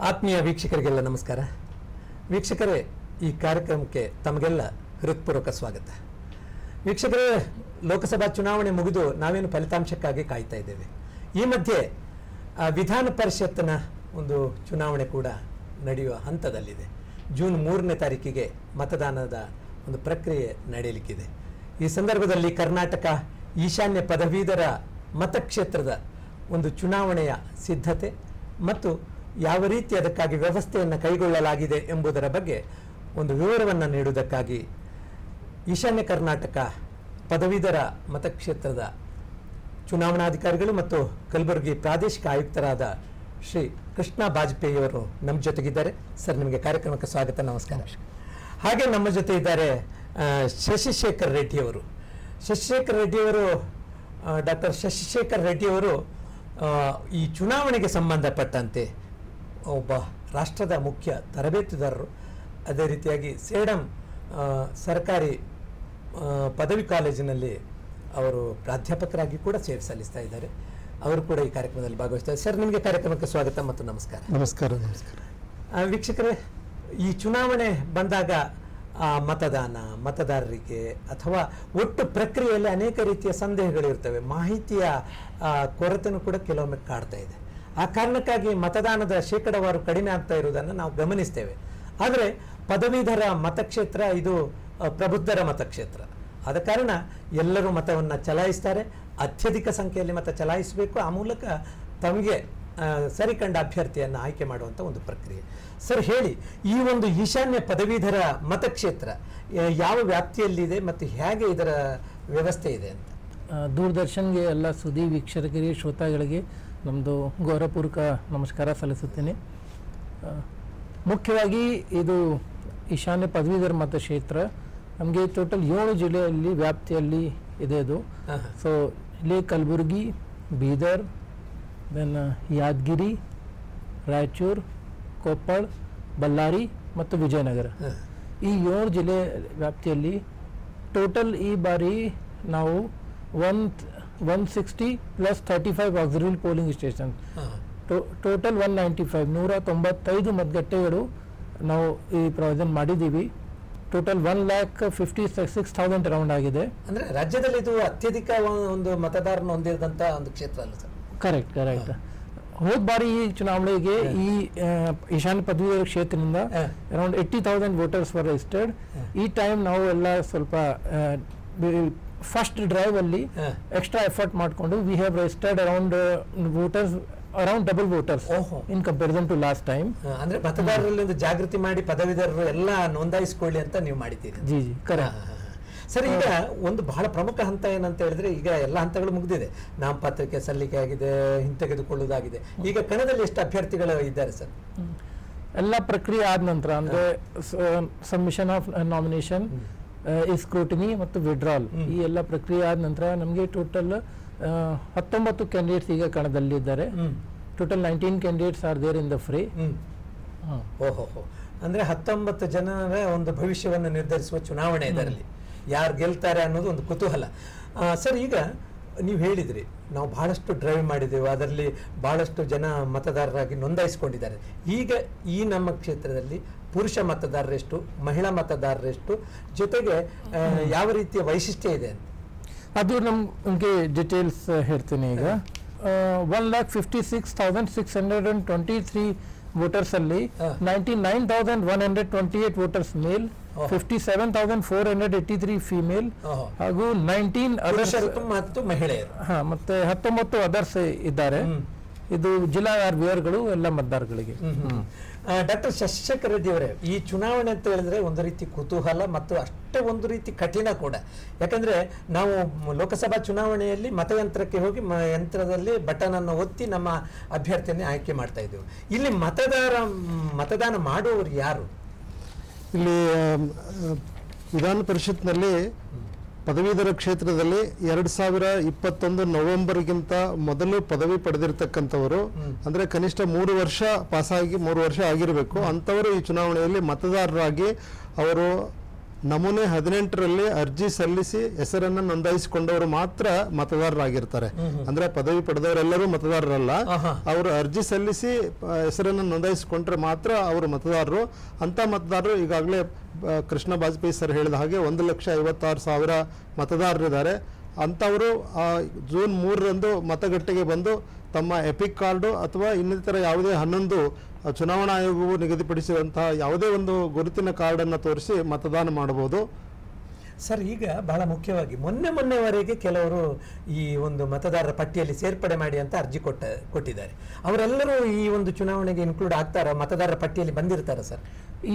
ಆತ್ಮೀಯ ವೀಕ್ಷಕರಿಗೆಲ್ಲ ನಮಸ್ಕಾರ. ವೀಕ್ಷಕರೇ, ಈ ಕಾರ್ಯಕ್ರಮಕ್ಕೆ ತಮಗೆಲ್ಲ ಹೃತ್ಪೂರ್ವಕ ಸ್ವಾಗತ. ವೀಕ್ಷಕರೇ, ಲೋಕಸಭಾ ಚುನಾವಣೆ ಮುಗಿದು ನಾವೇನು ಫಲಿತಾಂಶಕ್ಕಾಗಿ ಕಾಯ್ತಾ ಇದ್ದೇವೆ. ಈ ಮಧ್ಯೆ ವಿಧಾನ ಪರಿಷತ್ತಿನ ಒಂದು ಚುನಾವಣೆ ಕೂಡ ನಡೆಯುವ ಹಂತದಲ್ಲಿದೆ. ಜೂನ್ 3ನೇ ತಾರೀಕಿಗೆ ಮತದಾನದ ಒಂದು ಪ್ರಕ್ರಿಯೆ ನಡೆಯಲಿಕ್ಕಿದೆ. ಈ ಸಂದರ್ಭದಲ್ಲಿ ಕರ್ನಾಟಕ ಈಶಾನ್ಯ ಪದವೀಧರ ಮತಕ್ಷೇತ್ರದ ಒಂದು ಚುನಾವಣೆಯ ಸಿದ್ಧತೆ ಮತ್ತು ಯಾವ ರೀತಿ ಅದಕ್ಕಾಗಿ ವ್ಯವಸ್ಥೆಯನ್ನು ಕೈಗೊಳ್ಳಲಾಗಿದೆ ಎಂಬುದರ ಬಗ್ಗೆ ಒಂದು ವಿವರವನ್ನು ನೀಡುವುದಕ್ಕಾಗಿ ಈಶಾನ್ಯ ಕರ್ನಾಟಕ ಪದವೀಧರ ಮತಕ್ಷೇತ್ರದ ಚುನಾವಣಾಧಿಕಾರಿಗಳು ಮತ್ತು ಕಲಬುರಗಿ ಪ್ರಾದೇಶಿಕ ಆಯುಕ್ತರಾದ ಶ್ರೀ ಕೃಷ್ಣ ಬಾಜಪೇಯಿ ಅವರು ನಮ್ಮ ಜೊತೆಗಿದ್ದಾರೆ. ಸರ್, ನಿಮಗೆ ಕಾರ್ಯಕ್ರಮಕ್ಕೆ ಸ್ವಾಗತ, ನಮಸ್ಕಾರ. ಹಾಗೆ ನಮ್ಮ ಜೊತೆ ಇದ್ದಾರೆ ಶಶಿಶೇಖರ್ ರೆಡ್ಡಿಯವರು. ಡಾಕ್ಟರ್ ಶಶಿಶೇಖರ್ ರೆಡ್ಡಿಯವರು ಈ ಚುನಾವಣೆಗೆ ಸಂಬಂಧಪಟ್ಟಂತೆ ಒಬ್ಬ ರಾಷ್ಟ್ರದ ಮುಖ್ಯ ತರಬೇತುದಾರರು. ಅದೇ ರೀತಿಯಾಗಿ ಸೇಡಂ ಸರ್ಕಾರಿ ಪದವಿ ಕಾಲೇಜಿನಲ್ಲಿ ಅವರು ಪ್ರಾಧ್ಯಾಪಕರಾಗಿ ಕೂಡ ಸೇವೆ ಸಲ್ಲಿಸ್ತಾ ಇದ್ದಾರೆ. ಅವರು ಕೂಡ ಈ ಕಾರ್ಯಕ್ರಮದಲ್ಲಿ ಭಾಗವಹಿಸ್ತಾರೆ. ಸರ್, ನಿಮಗೆ ಕಾರ್ಯಕ್ರಮಕ್ಕೆ ಸ್ವಾಗತ ಮತ್ತು ನಮಸ್ಕಾರ. ನಮಸ್ಕಾರ. ನಮಸ್ಕಾರ. ವೀಕ್ಷಕರೇ, ಈ ಚುನಾವಣೆ ಬಂದಾಗ ಮತದಾರರಿಗೆ ಅಥವಾ ಒಟ್ಟು ಪ್ರಕ್ರಿಯೆಯಲ್ಲಿ ಅನೇಕ ರೀತಿಯ ಸಂದೇಹಗಳಿರ್ತವೆ. ಮಾಹಿತಿಯ ಕೊರತೆನೂ ಕೂಡ ಕೆಲವೊಮ್ಮೆ ಕಾಡ್ತಾ ಇದೆ. ಆ ಕಾರಣಕ್ಕಾಗಿ ಮತದಾನದ ಶೇಕಡಾವಾರು ಕಡಿಮೆ ಆಗ್ತಾ ಇರುವುದನ್ನು ನಾವು ಗಮನಿಸ್ತೇವೆ. ಆದರೆ ಪದವೀಧರ ಮತಕ್ಷೇತ್ರ ಇದು ಪ್ರಬುದ್ಧರ ಮತಕ್ಷೇತ್ರ. ಆದ ಕಾರಣ ಎಲ್ಲರೂ ಮತವನ್ನು ಚಲಾಯಿಸ್ತಾರೆ. ಅತ್ಯಧಿಕ ಸಂಖ್ಯೆಯಲ್ಲಿ ಮತ ಚಲಾಯಿಸಬೇಕು. ಆ ಮೂಲಕ ತಮಗೆ ಸರಿ ಕಂಡ ಅಭ್ಯರ್ಥಿಯನ್ನು ಆಯ್ಕೆ ಮಾಡುವಂಥ ಒಂದು ಪ್ರಕ್ರಿಯೆ. ಸರ್, ಹೇಳಿ, ಈ ಒಂದು ಈಶಾನ್ಯ ಪದವೀಧರ ಮತಕ್ಷೇತ್ರ ಯಾವ ವ್ಯಾಪ್ತಿಯಲ್ಲಿದೆ ಮತ್ತು ಹೇಗೆ ಇದರ ವ್ಯವಸ್ಥೆ ಇದೆ ಅಂತ? ದೂರದರ್ಶನ್ಗೆ ಎಲ್ಲ ಸುದ್ದಿ ವೀಕ್ಷಕರಿಗೆ, ಶ್ರೋತಾಗಳಿಗೆ ನಮ್ಮದು ಗೌರವಪೂರ್ವಕ ನಮಸ್ಕಾರ ಸಲ್ಲಿಸುತ್ತೇನೆ. ಮುಖ್ಯವಾಗಿ ಇದು ಈಶಾನ್ಯ ಪದವೀಧರ ಮತಕ್ಷೇತ್ರ ನಮಗೆ ಟೋಟಲ್ 7 ಜಿಲ್ಲೆಯಲ್ಲಿ ವ್ಯಾಪ್ತಿಯಲ್ಲಿ ಇದೆ. ಇದು ಸೊ ಇಲ್ಲಿ ಕಲಬುರಗಿ, ಬೀದರ್, ದೆನ್ ಯಾದಗಿರಿ, ರಾಯಚೂರು, ಕೊಪ್ಪಳ, ಬಳ್ಳಾರಿ ಮತ್ತು ವಿಜಯನಗರ, ಈ 7 ಜಿಲ್ಲೆ ವ್ಯಾಪ್ತಿಯಲ್ಲಿ ಟೋಟಲ್ ಈ ಬಾರಿ ನಾವು 160 plus 35 auxiliary polling station, total 195 ಮತಗಟ್ಟೆಗಳು ನಾವು ಈ ಪ್ರಾವಿಷನ್ ಮಾಡಿದ್ದೀವಿ. ಟೋಟಲ್ 1,56,000 ರೌಂಡ್ ಆಗಿದೆ. ಅಂದರೆ ರಾಜ್ಯದಲ್ಲಿ ಇದು ಅತ್ಯಧಿಕ ಒಂದು ಮತದಾರನ ಹೊಂದಿರದಂಥ ಒಂದು ಕ್ಷೇತ್ರ ಅಲ್ಲ ಸರ್? ಕರೆಕ್ಟ್. ಹೋದ ಬಾರಿ ಈ ಚುನಾವಣೆಗೆ ಈ ಈಶಾನ್ಯ ಪದವೀಧರ ಕ್ಷೇತ್ರದಿಂದ ಅರೌಂಡ್ 80,000 ವೋಟರ್ಸ್ ವರ್ ರಿಜಿಸ್ಟರ್ಡ್. ಈ ಟೈಮ್ ನಾವು ಎಲ್ಲ ಸ್ವಲ್ಪ ಫಸ್ಟ್ ಡ್ರೈವ್ ಅಲ್ಲಿ ಎಕ್ಸ್ಟ್ರಾ ಎಫರ್ಟ್ ಮಾಡಿಕೊಂಡು we have registered around double voters in comparison to last time. ಅಂದ್ರೆ ಮತದಾರರಲ್ಲಿ ಒಂದು ಜಾಗೃತಿ ಮಾಡಿ ಪದವೀಧರರು ಎಲ್ಲ ನೋಂದಾಯಿಸಿಕೊಳ್ಳಿ ಅಂತ ನೀವು ಮಾಡಿದ್ದೀರಿ. G correct. ಸರ್, ಈಗ ಒಂದು ಬಹಳ ಪ್ರಮುಖ ಹಂತ ಏನಂತ ಹೇಳಿದ್ರೆ, ಈಗ ಎಲ್ಲ ಹಂತಗಳು ಮುಗಿದಿದೆ. ನಾಮಪತ್ರಕ್ಕೆ ಸಲ್ಲಿಕೆ ಆಗಿದೆ, ಹಿಂತೆಗೆದುಕೊಳ್ಳುವುದಾಗಿದೆ. ಈಗ ಕಣದಲ್ಲಿ ಎಷ್ಟು ಅಭ್ಯರ್ಥಿಗಳು ಇದ್ದಾರೆ ಸರ್? ಎಲ್ಲ ಪ್ರಕ್ರಿಯೆ ಆದ ನಂತರ ಅಂದ್ರೆ ಸಬ್ಮಿಷನ್ ಆಫ್ ನಾಮಿನೇಷನ್, ಸ್ಕ್ರೂಟಿನಿ ಮತ್ತು ವಿಡ್ರಾಲ್, ಈ ಎಲ್ಲ ಪ್ರಕ್ರಿಯೆ ಆದ ನಂತರ ನಮಗೆ ಟೋಟಲ್ 19 ಕ್ಯಾಂಡಿಡೇಟ್ಸ್ ಈಗ ಕಣದಲ್ಲಿದ್ದಾರೆ. Total 19 candidates are there in the fray. ಓಹೋ, ಅಂದ್ರೆ 19 ಜನರ ಒಂದು ಭವಿಷ್ಯವನ್ನು ನಿರ್ಧರಿಸುವ ಚುನಾವಣೆ ಇದರಲ್ಲಿ. ಯಾರು ಗೆಲ್ತಾರೆ ಅನ್ನೋದು ಒಂದು ಕುತೂಹಲ. ಸರ್, ಈಗ ನೀವು ಹೇಳಿದ್ರಿ ನಾವು ಬಹಳಷ್ಟು ಡ್ರೈವ್ ಮಾಡಿದ್ದೇವೆ, ಅದರಲ್ಲಿ ಬಹಳಷ್ಟು ಜನ ಮತದಾರರಾಗಿ ನೋಂದಾಯಿಸಿಕೊಂಡಿದ್ದಾರೆ. ಈಗ ಈ ನಮ್ಮ ಕ್ಷೇತ್ರದಲ್ಲಿ ಪುರುಷ ಮತದಾರರೆಷ್ಟು, ಮಹಿಳಾ ಮತದಾರರೆಷ್ಟು, ಜೊತೆಗೆ ಯಾವ ರೀತಿಯ ವೈಶಿಷ್ಟ್ಯ ಇದೆ ಅಂತ ಅದು ನಮಗೆ ಡೀಟೇಲ್ಸ್ ಹೇಳ್ತೀನಿ. ಈಗ 1,56,623 ವೋಟರ್ಸ್ ಅಲ್ಲಿ 99,128 ವೋಟರ್ಸ್ ಮೇಲ್, 57,483 ಫಿಮೇಲ್ ಹಾಗೂ 19 ಅದರ್ಸ್ ಮತ್ತು ಮಹಿಳೆಯರು, ಮತ್ತೆ 19 ಅದರ್ಸ್ ಇದ್ದಾರೆ. ಇದು ಜಿಲ್ಲಾ ಆರ್ಬಿಆರ್ಗಳು ಎಲ್ಲ ಮತದಾರಗಳಿಗೆ. ಡಾಕ್ಟರ್ ಶಶಿಶೇಖರ್ ರೆಡ್ಡಿ ಅವರೇ, ಈ ಚುನಾವಣೆ ಅಂತ ಹೇಳಿದ್ರೆ ಒಂದು ರೀತಿ ಕುತೂಹಲ ಮತ್ತು ಅಷ್ಟೇ ಒಂದು ರೀತಿ ಕಠಿಣ ಕೂಡ. ಯಾಕಂದ್ರೆ ನಾವು ಲೋಕಸಭಾ ಚುನಾವಣೆಯಲ್ಲಿ ಮತಯಂತ್ರಕ್ಕೆ ಹೋಗಿ ಯಂತ್ರದಲ್ಲಿ ಬಟನ್ ಅನ್ನು ಒತ್ತಿ ನಮ್ಮ ಅಭ್ಯರ್ಥಿಯನ್ನೇ ಆಯ್ಕೆ ಮಾಡ್ತಾ ಇದ್ದೇವೆ. ಇಲ್ಲಿ ಮತದಾನ ಮಾಡುವವರು ಯಾರು? ಇಲ್ಲಿ ವಿಧಾನ ಪರಿಷತ್ನಲ್ಲಿ ಪದವೀಧರ ಕ್ಷೇತ್ರದಲ್ಲಿ 2021 ನವೆಂಬರ್ಗಿಂತ ಮೊದಲು ಪದವಿ ಪಡೆದಿರ್ತಕ್ಕಂಥವರು, ಅಂದ್ರೆ ಕನಿಷ್ಠ 3 ವರ್ಷ ಪಾಸಾಗಿ 3 ವರ್ಷ ಆಗಿರಬೇಕು ಅಂತವರು ಈ ಚುನಾವಣೆಯಲ್ಲಿ ಮತದಾರರಾಗಿ ಅವರು ನಮೂನೆ 18ರಲ್ಲಿ ಅರ್ಜಿ ಸಲ್ಲಿಸಿ ಹೆಸರನ್ನ ನೋಂದಾಯಿಸಿಕೊಂಡವರು ಮಾತ್ರ ಮತದಾರರಾಗಿರ್ತಾರೆ. ಅಂದ್ರೆ ಪದವಿ ಪಡೆದವರೆಲ್ಲರೂ ಮತದಾರರಲ್ಲ. ಅವರು ಅರ್ಜಿ ಸಲ್ಲಿಸಿ ಹೆಸರನ್ನು ನೋಂದಾಯಿಸಿಕೊಂಡ್ರೆ ಮಾತ್ರ ಅವರು ಮತದಾರರು. ಅಂತ ಮತದಾರರು ಈಗಾಗಲೇ ಕೃಷ್ಣ ಬಾಜಪೇಯಿ ಸರ್ ಹೇಳಿದ ಹಾಗೆ 1,56,000 ಮತದಾರರಿದ್ದಾರೆ. ಅಂಥವರು ಜೂನ್ 3ರಂದು ಮತಗಟ್ಟೆಗೆ ಬಂದು ತಮ್ಮ ಎಪಿಕ್ ಕಾರ್ಡು ಅಥವಾ ಇನ್ನಿತರ ಯಾವುದೇ 11 ಚುನಾವಣಾ ಆಯೋಗವು ನಿಗದಿಪಡಿಸಿರುವಂತಹ ಯಾವುದೇ ಒಂದು ಗುರುತಿನ ಕಾರ್ಡನ್ನು ತೋರಿಸಿ ಮತದಾನ ಮಾಡಬಹುದು. ಸರ್, ಈಗ ಬಹಳ ಮುಖ್ಯವಾಗಿ ಮೊನ್ನೆವರೆಗೆ ಕೆಲವರು ಈ ಒಂದು ಮತದಾರರ ಪಟ್ಟಿಯಲ್ಲಿ ಸೇರ್ಪಡೆ ಮಾಡಿ ಅಂತ ಅರ್ಜಿ ಕೊಟ್ಟಿದ್ದಾರೆ. ಅವರೆಲ್ಲರೂ ಈ ಒಂದು ಚುನಾವಣೆಗೆ ಇನ್ಕ್ಲೂಡ್ ಆಗ್ತಾರ, ಮತದಾರರ ಪಟ್ಟಿಯಲ್ಲಿ ಬಂದಿರ್ತಾರ ಸರ್?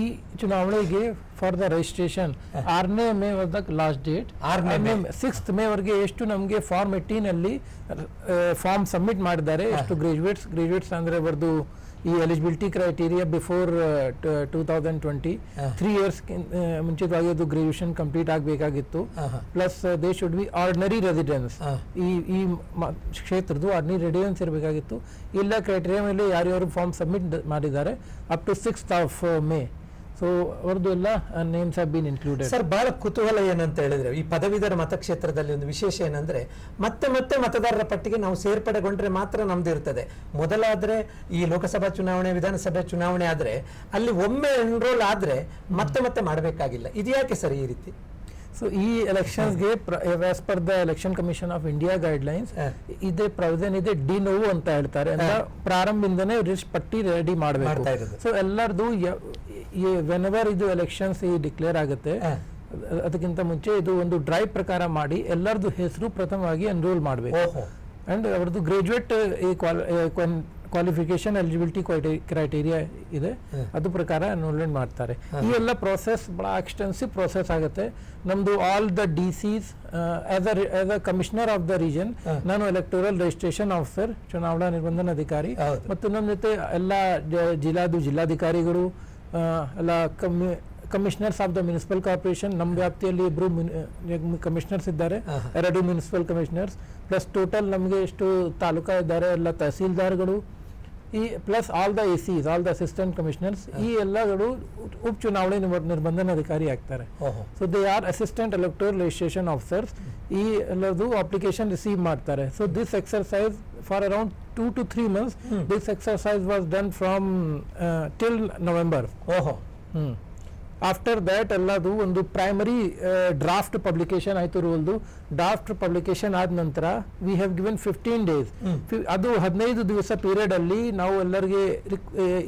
ಈ ಚುನಾವಣೆಗೆ ಫಾರ್ ದ ರಿಜಿಸ್ಟ್ರೇಷನ್ 6ನೇ May was the last date. 6th May ವರೆಗೆ ಎಷ್ಟು ನಮಗೆ ಫಾರ್ಮ್ 18 ಅಲ್ಲಿ ಫಾರ್ಮ್ ಸಬ್ಮಿಟ್ ಮಾಡಿದ್ದಾರೆ, ಎಷ್ಟು ಗ್ರಾಜುಯೇಟ್ಸ್ ಅಂದ್ರೆ ಅವರದು ಈ ಎಲಿಜಿಬಿಲಿಟಿ ಕ್ರೈಟೀರಿಯಾ ಬಿಫೋರ್ 2020 3 ಇಯರ್ಸ್ ಮುಂಚಿತವಾಗಿ ಅದು ಗ್ರಾಜುಯೇಷನ್ ಕಂಪ್ಲೀಟ್ ಆಗಬೇಕಾಗಿತ್ತು. Plus they should be ordinary residence, ಈ ಕ್ಷೇತ್ರದ್ದು ಆರ್ಡಿನರಿ ರೆಸಿಡೆನ್ಸ್ ಇರಬೇಕಾಗಿತ್ತು. ಇಲ್ಲ ಕ್ರೈಟೀರಿಯಾ ಮೇಲೆ ಯಾರ್ಯಾರು ಫಾರ್ಮ್ ಸಬ್ಮಿಟ್ ಮಾಡಿದ್ದಾರೆ up to 6th of May. So ಅವ್ರದ್ದು ಎಲ್ಲ names have been included. Sir, ಬಹಳ ಕುತೂಹಲ ಏನಂತ ಹೇಳಿದ್ರೆ ಈ ಪದವೀಧರ ಮತಕ್ಷೇತ್ರದಲ್ಲಿ ಒಂದು ವಿಶೇಷ ಏನಂದ್ರೆ ಮತ್ತೆ ಮತದಾರರ ಪಟ್ಟಿಗೆ ನಾವು ಸೇರ್ಪಡೆಗೊಂಡ್ರೆ ಮಾತ್ರ ನಮ್ದು ಇರ್ತದೆ. ಮೊದಲಾದ್ರೆ ಈ ಲೋಕಸಭಾ ಚುನಾವಣೆ, ವಿಧಾನಸಭೆ ಚುನಾವಣೆ ಆದ್ರೆ ಅಲ್ಲಿ ಒಮ್ಮೆ ಎನ್ರೋಲ್ ಆದ್ರೆ ಮತ್ತೆ ಮಾಡಬೇಕಾಗಿಲ್ಲ. ಇದ್ಯಾಕೆ ಸರ್ ಈ ರೀತಿ? ಸೊ ಈ ಎಲೆಕ್ಷನ್ಸ್ಗೆ as per the Election Commission of India guidelines ಇದೇ ಪ್ರಾವಿಷನ್ ಇದೆ, ಡಿ ನೋವು ಅಂತ ಹೇಳ್ತಾರೆ. ಅಂದ್ರೆ ಪ್ರಾರಂಭದಿಂದನೇ ಪಟ್ಟಿ ರೆಡಿ ಮಾಡಬೇಕು. ಸೊ ಎಲ್ಲರದು ವೆನೆವರ್ ಇದು ಎಲೆಕ್ಷನ್ಸ್ ಡಿಕ್ಲೇರ್ ಆಗುತ್ತೆ ಅದಕ್ಕಿಂತ ಮುಂಚೆ ಇದು ಒಂದು ಡ್ರೈವ್ ಪ್ರಕಾರ ಮಾಡಿ ಎಲ್ಲರದು ಹೆಸರು ಪ್ರಥಮವಾಗಿ ಎನ್ರೋಲ್ ಮಾಡಬೇಕು. ಅಂಡ್ ಅವ್ರದ್ದು ಗ್ರಾಜುಯೇಟ್ ಕ್ವಾಲಿಫಿಕೇಶನ್ ಎಲಿಜಿಬಿಲಿಟಿ ಕ್ರೈಟೀರಿಯಾ ಇದೆ, ಅದು ಪ್ರಕಾರ ಎನ್ರೋಲ್ಮೆಂಟ್ ಮಾಡ್ತಾರೆ. ಈ ಎಲ್ಲ ಪ್ರೋಸೆಸ್ ಬಹಳ ಎಕ್ಸ್ಟೆನ್ಸಿವ್ ಪ್ರೋಸೆಸ್ ಆಗುತ್ತೆ. ನಮ್ದು all the DCs as a commissioner of the region, ನಾನು ಎಲೆಕ್ಟೋರಲ್ ರಿಜಿಸ್ಟ್ರೇಷನ್ ಆಫೀಸರ್, ಚುನಾವಣಾ ನಿರ್ಬಂಧನ ಅಧಿಕಾರಿ, ಮತ್ತು ನಮ್ಮ ಜೊತೆ ಎಲ್ಲ ಜಿಲ್ಲಾಧಿಕಾರಿಗಳು, ಎಲ್ಲ commissioners of the municipal corporation, ನಮ್ಮ ವ್ಯಾಪ್ತಿಯಲ್ಲಿ 2 ಕಮಿಷನರ್ಸ್ ಇದ್ದಾರೆ, 2 ಮುನ್ಸಿಪಲ್ ಕಮಿಷನರ್ಸ್, ಪ್ಲಸ್ ಟೋಟಲ್ ನಮಗೆ ಎಷ್ಟು ತಾಲೂಕಾ ಇದ್ದಾರೆ, ಎಲ್ಲ ತಹಸೀಲ್ದಾರ್ಗಳು, ಈ plus all the ACs, all the assistant commissioners, ಈ ಎಲ್ಲಗಳು ಉಪಚುನಾವಣೆ ನಿರ್ಬಂಧನ ಅಧಿಕಾರಿ ಆಗ್ತಾರೆ. So they are assistant electoral registration officers. ಈ ಎಲ್ಲದು ಅಪ್ಲಿಕೇಶನ್ ರಿಸೀವ್ ಮಾಡ್ತಾರೆ. So this exercise for around 2 to 3 months, this exercise was done from till November. After that ಎಲ್ಲದು ಒಂದು primary draft publication ಆಯಿತು. ರೂಲ್ದು ಡ್ರಾಫ್ಟ್ ಪಬ್ಲಿಕೇಶನ್ ಆದ ನಂತರ ವಿ ಹ್ಯಾವ್ ಗಿವನ್ 15 days. ಅದು 15 ದಿವಸ ಪೀರಿಯಡ್ ಅಲ್ಲಿ ನಾವು ಎಲ್ಲರಿಗೆ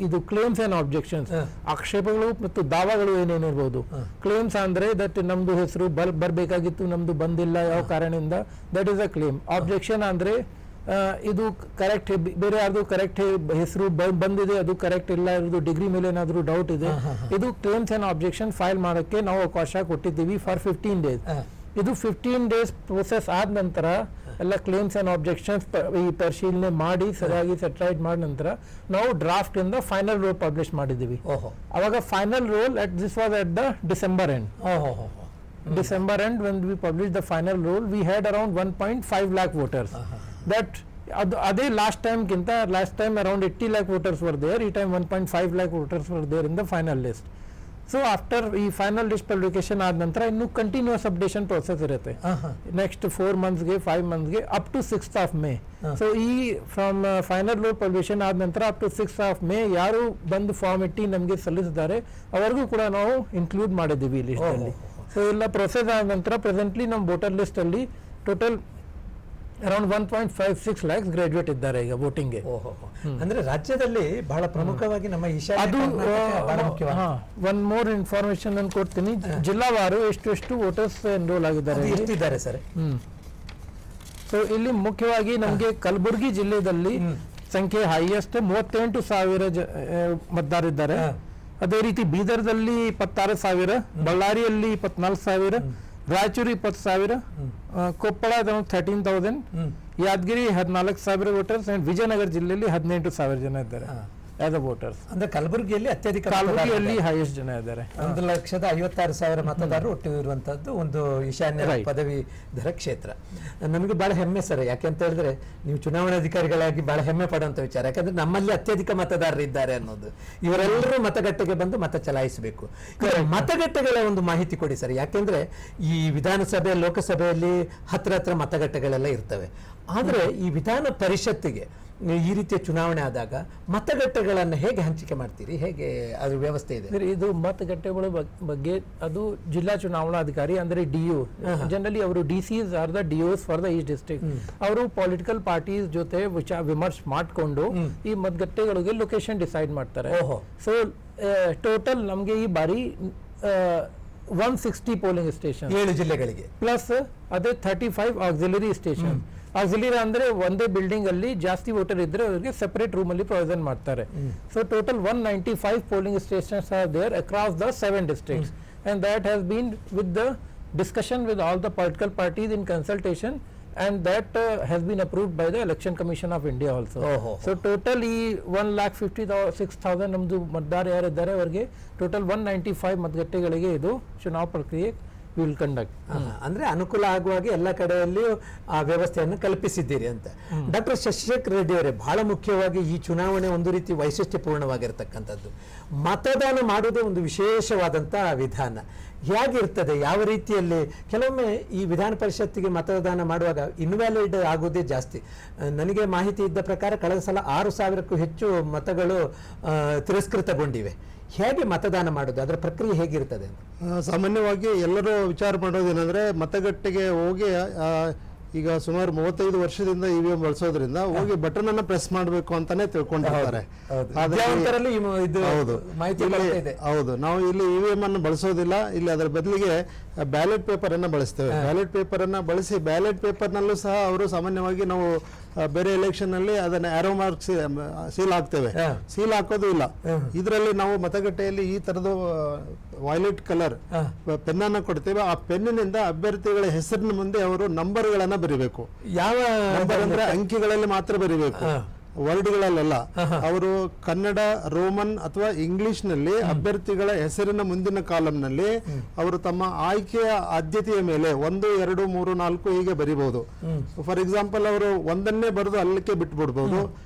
ಇದು ಕ್ಲೇಮ್ಸ್ ಅಂಡ್ ಆಬ್ಜೆಕ್ಷನ್ಸ್, ಆಕ್ಷೇಪಗಳು ಮತ್ತು ದಾವಾಗಳು ಏನೇನಿರ್ಬೋದು. ಕ್ಲೇಮ್ಸ್ ಅಂದ್ರೆ ದಟ್ ನಮ್ದು ಹೆಸರು ಬರಬೇಕಾಗಿತ್ತು, ನಮ್ದು ಬಂದಿಲ್ಲ ಯಾವ ಕಾರಣದಿಂದ, that is a claim. Objection ಅಂದ್ರೆ ಇದು ಕರೆಕ್ಟ್, ಬೇರೆ ಯಾರ್ದು ಕರೆಕ್ಟ್ ಹೆಸರು ಬಂದಿದೆ, ಅದು ಕರೆಕ್ಟ್ ಇಲ್ಲ, ಇರೋದು ಡಿಗ್ರಿ ಮೇಲೆ ಏನಾದರೂ ಡೌಟ್ ಇದೆ, ಇದು ಕ್ಲೇಮ್ಸ್ ಅಂಡ್ ಆಬ್ಜೆಕ್ಷನ್ ಫೈಲ್ ಮಾಡೋಕ್ಕೆ ನಾವು ಅವಕಾಶ ಕೊಟ್ಟಿದ್ದೀವಿ ಫಾರ್ 15 days. ಇದು 15 days ಪ್ರೋಸೆಸ್ ಆದ ನಂತರ ಎಲ್ಲ ಕ್ಲೇಮ್ಸ್ ಅಂಡ್ ಆಬ್ಜೆಕ್ಷನ್ಸ್ ಈ ಪರಿಶೀಲನೆ ಮಾಡಿ ಸರಿಯಾಗಿ ಸೆಟಲೈಟ್ ಮಾಡಿದ ನಂತರ ನಾವು ಡ್ರಾಫ್ಟ್ ಇಂದ ಫೈನಲ್ ರೋಲ್ ಪಬ್ಲಿಷ್ ಮಾಡಿದ್ದೀವಿ. ಅವಾಗ final roll this was at the December end. When we published the final rule, we had around 1.5 lakh voters. That ಅದೇ last time around 80 lakh voters were there. ಈ time 1.5 lakh voters were there in the final list. So after ಈ final list publication ಆದ ನಂತರ ಇನ್ನು continuous updation process ಇರುತ್ತೆ. Next 4 monthsಗೆ 5 monthsಗೆ up to 6th of May. So ಈ from final roll publication ಆದ ನಂತರ up to 6th of May ಯಾರು ಬಂದು ಫಾರ್ಮ್ 80 ನಮಗೆ ಸಲ್ಲಿಸಿದ್ದಾರೆ ಅವರಿಗೂ ಕೂಡ ನಾವು ಇನ್ಕ್ಲೂಡ್ ಮಾಡಿದ್ದೀವಿ ಲಿಸ್ಟ್ ಅಲ್ಲಿ. ಸೊ ಎಲ್ಲ ಪ್ರೊಸೆಸ್ ಆದ ನಂತರ ಪ್ರೆಸೆಂಟ್ಲಿ ನಮ್ಮ ವೋಟರ್ ಲಿಸ್ಟ್ ಅಲ್ಲಿ ಟೋಟಲ್ ಅರೌಂಡ್ 1.56 lakhs ಗ್ರಾಜುಯೇಟ್ ಇದ್ದಾರೆ ಈಗ ವೋಟಿಂಗ್ಗೆ. ಅಂದ್ರೆ ರಾಜ್ಯದಲ್ಲಿ ಬಹಳ ಪ್ರಮುಖವಾಗಿ ನಮ್ಮ ಅದು ಒನ್ ಮೋರ್ ಇನ್ಫಾರ್ಮೇಶನ್ ನಾನು ಕೊಡ್ತೀನಿ. ಜಿಲ್ಲಾವಾರು ಎಷ್ಟು ವೋಟರ್ಸ್ ಎನ್ರೋಲ್ ಆಗಿದ್ದಾರೆ ಸರ್. ಸೊ ಇಲ್ಲಿ ಮುಖ್ಯವಾಗಿ ನಮಗೆ ಕಲಬುರಗಿ ಜಿಲ್ಲೆಯಲ್ಲಿ ಸಂಖ್ಯೆ ಹೈಯೆಸ್ಟ್ 38,000 ಮತದಾರರಿದ್ದಾರೆ. ಅದೇ ರೀತಿ ಬೀದರ್ದಲ್ಲಿ 26,000, ಬಳ್ಳಾರಿಯಲ್ಲಿ 24,000, ರಾಯಚೂರು 20,000, ಕೊಪ್ಪಳ 13,000, ಯಾದಗಿರಿ 14,000 ವೋಟರ್ಸ್, ಅಂಡ್ ವಿಜಯನಗರ ಜಿಲ್ಲೆಯಲ್ಲಿ 18,000 ಜನ ಇದ್ದಾರೆ. As a voters. ಅಂದ್ರೆ ಕಲಬುರಗಿಯಲ್ಲಿ ಅತ್ಯಧಿಕ ಕಲಬುರಗಿಯಲ್ಲಿ ಹೈಯೆಸ್ಟ್ ಜನ ಇದ್ದಾರೆ. 1,56,000 ಮತದಾರರು ಒಟ್ಟು ಇರುವಂತದ್ದು ಒಂದು ಈಶಾನ್ಯ Right. ಪದವೀಧರ ಕ್ಷೇತ್ರ. ನಮಗೆ ಬಹಳ ಹೆಮ್ಮೆ ಸರ್, ಯಾಕೆಂತ ಹೇಳಿದ್ರೆ ನೀವು ಚುನಾವಣಾಧಿಕಾರಿಗಳಾಗಿ ಬಹಳ ಹೆಮ್ಮೆ ಪಡುವಂತ ವಿಚಾರ. ಯಾಕಂದ್ರೆ ನಮ್ಮಲ್ಲಿ ಅತ್ಯಧಿಕ ಮತದಾರರು ಇದ್ದಾರೆ ಅನ್ನೋದು. ಇವರೆಲ್ಲರೂ ಮತಗಟ್ಟೆಗೆ ಬಂದು ಮತ ಚಲಾಯಿಸಬೇಕು. ಮತಗಟ್ಟೆಗಳ ಒಂದು ಮಾಹಿತಿ ಕೊಡಿ ಸರ್, ಯಾಕೆಂದ್ರೆ ಈ ವಿಧಾನಸಭೆ ಲೋಕಸಭೆಯಲ್ಲಿ ಹತ್ರ ಮತಗಟ್ಟೆಗಳೆಲ್ಲ ಇರ್ತವೆ. ಆದ್ರೆ ಈ ವಿಧಾನ ಪರಿಷತ್ತಿಗೆ ಈ ರೀತಿಯ ಚುನಾವಣೆ ಆದಾಗ ಮತಗಟ್ಟೆಗಳನ್ನು ಹೇಗೆ ಹಂಚಿಕೆ ಮಾಡ್ತೀರಿ, ಹೇಗೆ ಅದ್ರ ವ್ಯವಸ್ಥೆ ಇದೆ? ಇದು ಮತಗಟ್ಟೆಗಳ ಬಗ್ಗೆ ಅದು ಜಿಲ್ಲಾ ಚುನಾವಣಾಧಿಕಾರಿ ಅಂದ್ರೆ DO, ಜನರಲಿ ಅವರು DCs are the DOs for the East district. ಅವರು ಪೊಲಿಟಿಕಲ್ ಪಾರ್ಟೀಸ್ ಜೊತೆ ವಿಮರ್ಶೆ ಮಾಡಿಕೊಂಡು ಈ ಮತಗಟ್ಟೆಗಳಿಗೆ ಲೊಕೇಶನ್ ಡಿಸೈಡ್ ಮಾಡ್ತಾರೆ. ಸೊ ಟೋಟಲ್ ನಮಗೆ ಈ ಬಾರಿ 160 ಪೋಲಿಂಗ್ ಸ್ಟೇಷನ್ 7 ಜಿಲ್ಲೆಗಳಿಗೆ ಪ್ಲಸ್ ಅದೇ 35 ಆಕ್ಸಿಲರಿ ಸ್ಟೇಷನ್. ಆಕ್ಸಿಲರಿ ಅಂದ್ರೆ ಒಂದೇ ಬಿಲ್ಡಿಂಗ್ ಅಲ್ಲಿ ಜಾಸ್ತಿ ವೋಟರ್ ಇದ್ರೆ ಅವರಿಗೆ ಸೆಪರೇಟ್ ರೂಮ್ ಅಲ್ಲಿ ಪ್ರೊವಿಷನ್ ಮಾಡ್ತಾರೆ. So total 195 polling stations are there across the 7 districts, and that has been with the discussion with all the political parties in consultation, and that has been approved by the Election Commission of India also. So total ಈ 1,56,000 ನಮ್ದು ಮತದಾರ ಯಾರಿದ್ದಾರೆ ಅವರಿಗೆ total 195 ಮತಗಟ್ಟೆಗಳಿಗೆ ಇದು ಚುನಾವ ಪ್ರಕ್ರಿಯೆ will conduct. ಅಂದ್ರೆ ಅನುಕೂಲ ಆಗುವಾಗ ಎಲ್ಲ ಕಡೆಯಲ್ಲಿಯೂ ಆ ವ್ಯವಸ್ಥೆಯನ್ನು ಕಲ್ಪಿಸಿದ್ದೀರಿ ಅಂತ. ಡಾಕ್ಟರ್ ಶಶಿಶೇಖರ್ ರೆಡ್ಡಿ ಅವರೇ, ಬಹಳ ಮುಖ್ಯವಾಗಿ ಈ ಚುನಾವಣೆ ಒಂದು ರೀತಿ ವೈಶಿಷ್ಟ್ಯಪೂರ್ಣವಾಗಿರ್ತಕ್ಕಂಥದ್ದು. ಮತದಾನ ಮಾಡುವುದೇ ಒಂದು ವಿಶೇಷವಾದಂತಹ ವಿಧಾನ. ಹೇಗಿರ್ತದೆ, ಯಾವ ರೀತಿಯಲ್ಲಿ? ಕೆಲವೊಮ್ಮೆ ಈ ವಿಧಾನ ಪರಿಷತ್ತಿಗೆ ಮತದಾನ ಮಾಡುವಾಗ ಇನ್ವ್ಯಾಲಿಡ್ ಆಗೋದೇ ಜಾಸ್ತಿ. ನನಗೆ ಮಾಹಿತಿ ಇದ್ದ ಪ್ರಕಾರ ಕಳೆದ ಸಲ 6,000ಕ್ಕೂ ಹೆಚ್ಚು ಮತಗಳು ತಿರಸ್ಕೃತಗೊಂಡಿವೆ. ಹೇಗೆ ಮತದಾನ ಮಾಡೋದು, ಅದರ ಪ್ರಕ್ರಿಯೆ ಹೇಗಿರ್ತದೆ? ಸಾಮಾನ್ಯವಾಗಿ ಎಲ್ಲರೂ ವಿಚಾರ ಮಾಡೋದೇನೆಂದ್ರೆ ಮತಗಟ್ಟೆಗೆ ಹೋಗಿ ಈಗ ಸುಮಾರು 35 ವರ್ಷದಿಂದ EVM ಬಳಸೋದ್ರಿಂದ ಹೋಗಿ ಬಟನ್ ಅನ್ನ ಪ್ರೆಸ್ ಮಾಡಬೇಕು ಅಂತಾನೆ ತಿಳ್ಕೊಂಡಿರ್ತಾರೆ. ಹೌದು, ನಾವು ಇಲ್ಲಿ EVM ಅನ್ನು ಬಳಸೋದಿಲ್ಲ. ಇಲ್ಲಿ ಅದರ ಬದಲಿಗೆ ಬ್ಯಾಲೆಟ್ ಪೇಪರ್ ಅನ್ನ ಬಳಸ್ತೇವೆ. ಬ್ಯಾಲೆಟ್ ಪೇಪರ್ ಅನ್ನ ಬಳಸಿ ಬ್ಯಾಲೆಟ್ ಪೇಪರ್ ನಲ್ಲೂ ಸಹ ಅವರು ಸಾಮಾನ್ಯವಾಗಿ ನಾವು ಬೇರೆ ಎಲೆಕ್ಷನ್ ನಲ್ಲಿ ಅದನ್ನ ಆರೋ ಮಾರ್ಕ್ ಸೀಲ್ ಹಾಕ್ತೇವೆ. ಸೀಲ್ ಹಾಕೋದು ಇಲ್ಲ. ಇದರಲ್ಲಿ ನಾವು ಮತಗಟ್ಟೆಯಲ್ಲಿ ಈ ತರದ ವೈಲೆಟ್ ಕಲರ್ ಪೆನ್ ಅನ್ನ ಕೊಡ್ತೇವೆ. ಆ ಪೆನ್ನಿನಿಂದ ಅಭ್ಯರ್ಥಿಗಳ ಹೆಸರಿನ ಮುಂದೆ ಅವರು ನಂಬರ್ಗಳನ್ನ ಬರಿಬೇಕು. ಯಾವ ನಂಬರ್ ಅಂದ್ರೆ ಅಂಕಿಗಳಲ್ಲಿ ಮಾತ್ರ ಬರಿಬೇಕು, ವರ್ಡ್ಗಳಲ್ಲ. ಅವರು ಕನ್ನಡ, ರೋಮನ್ ಅಥವಾ ಇಂಗ್ಲಿಷ್ ನಲ್ಲಿ ಅಭ್ಯರ್ಥಿಗಳ ಹೆಸರಿನ ಮುಂದಿನ ಕಾಲಮ್ ನಲ್ಲಿ ಅವರು ತಮ್ಮ ಆಯ್ಕೆಯ ಆದ್ಯತೆಯ ಮೇಲೆ 1, 2, 3, 4 ಹೀಗೆ ಬರಿಬಹುದು. ಫಾರ್ ಎಕ್ಸಾಂಪಲ್ ಅವರು ಒಂದನ್ನೇ ಬರೆದು ಅಲ್ಲಿಗೆ ಬಿಟ್ಬಿಡ್ಬಹುದು,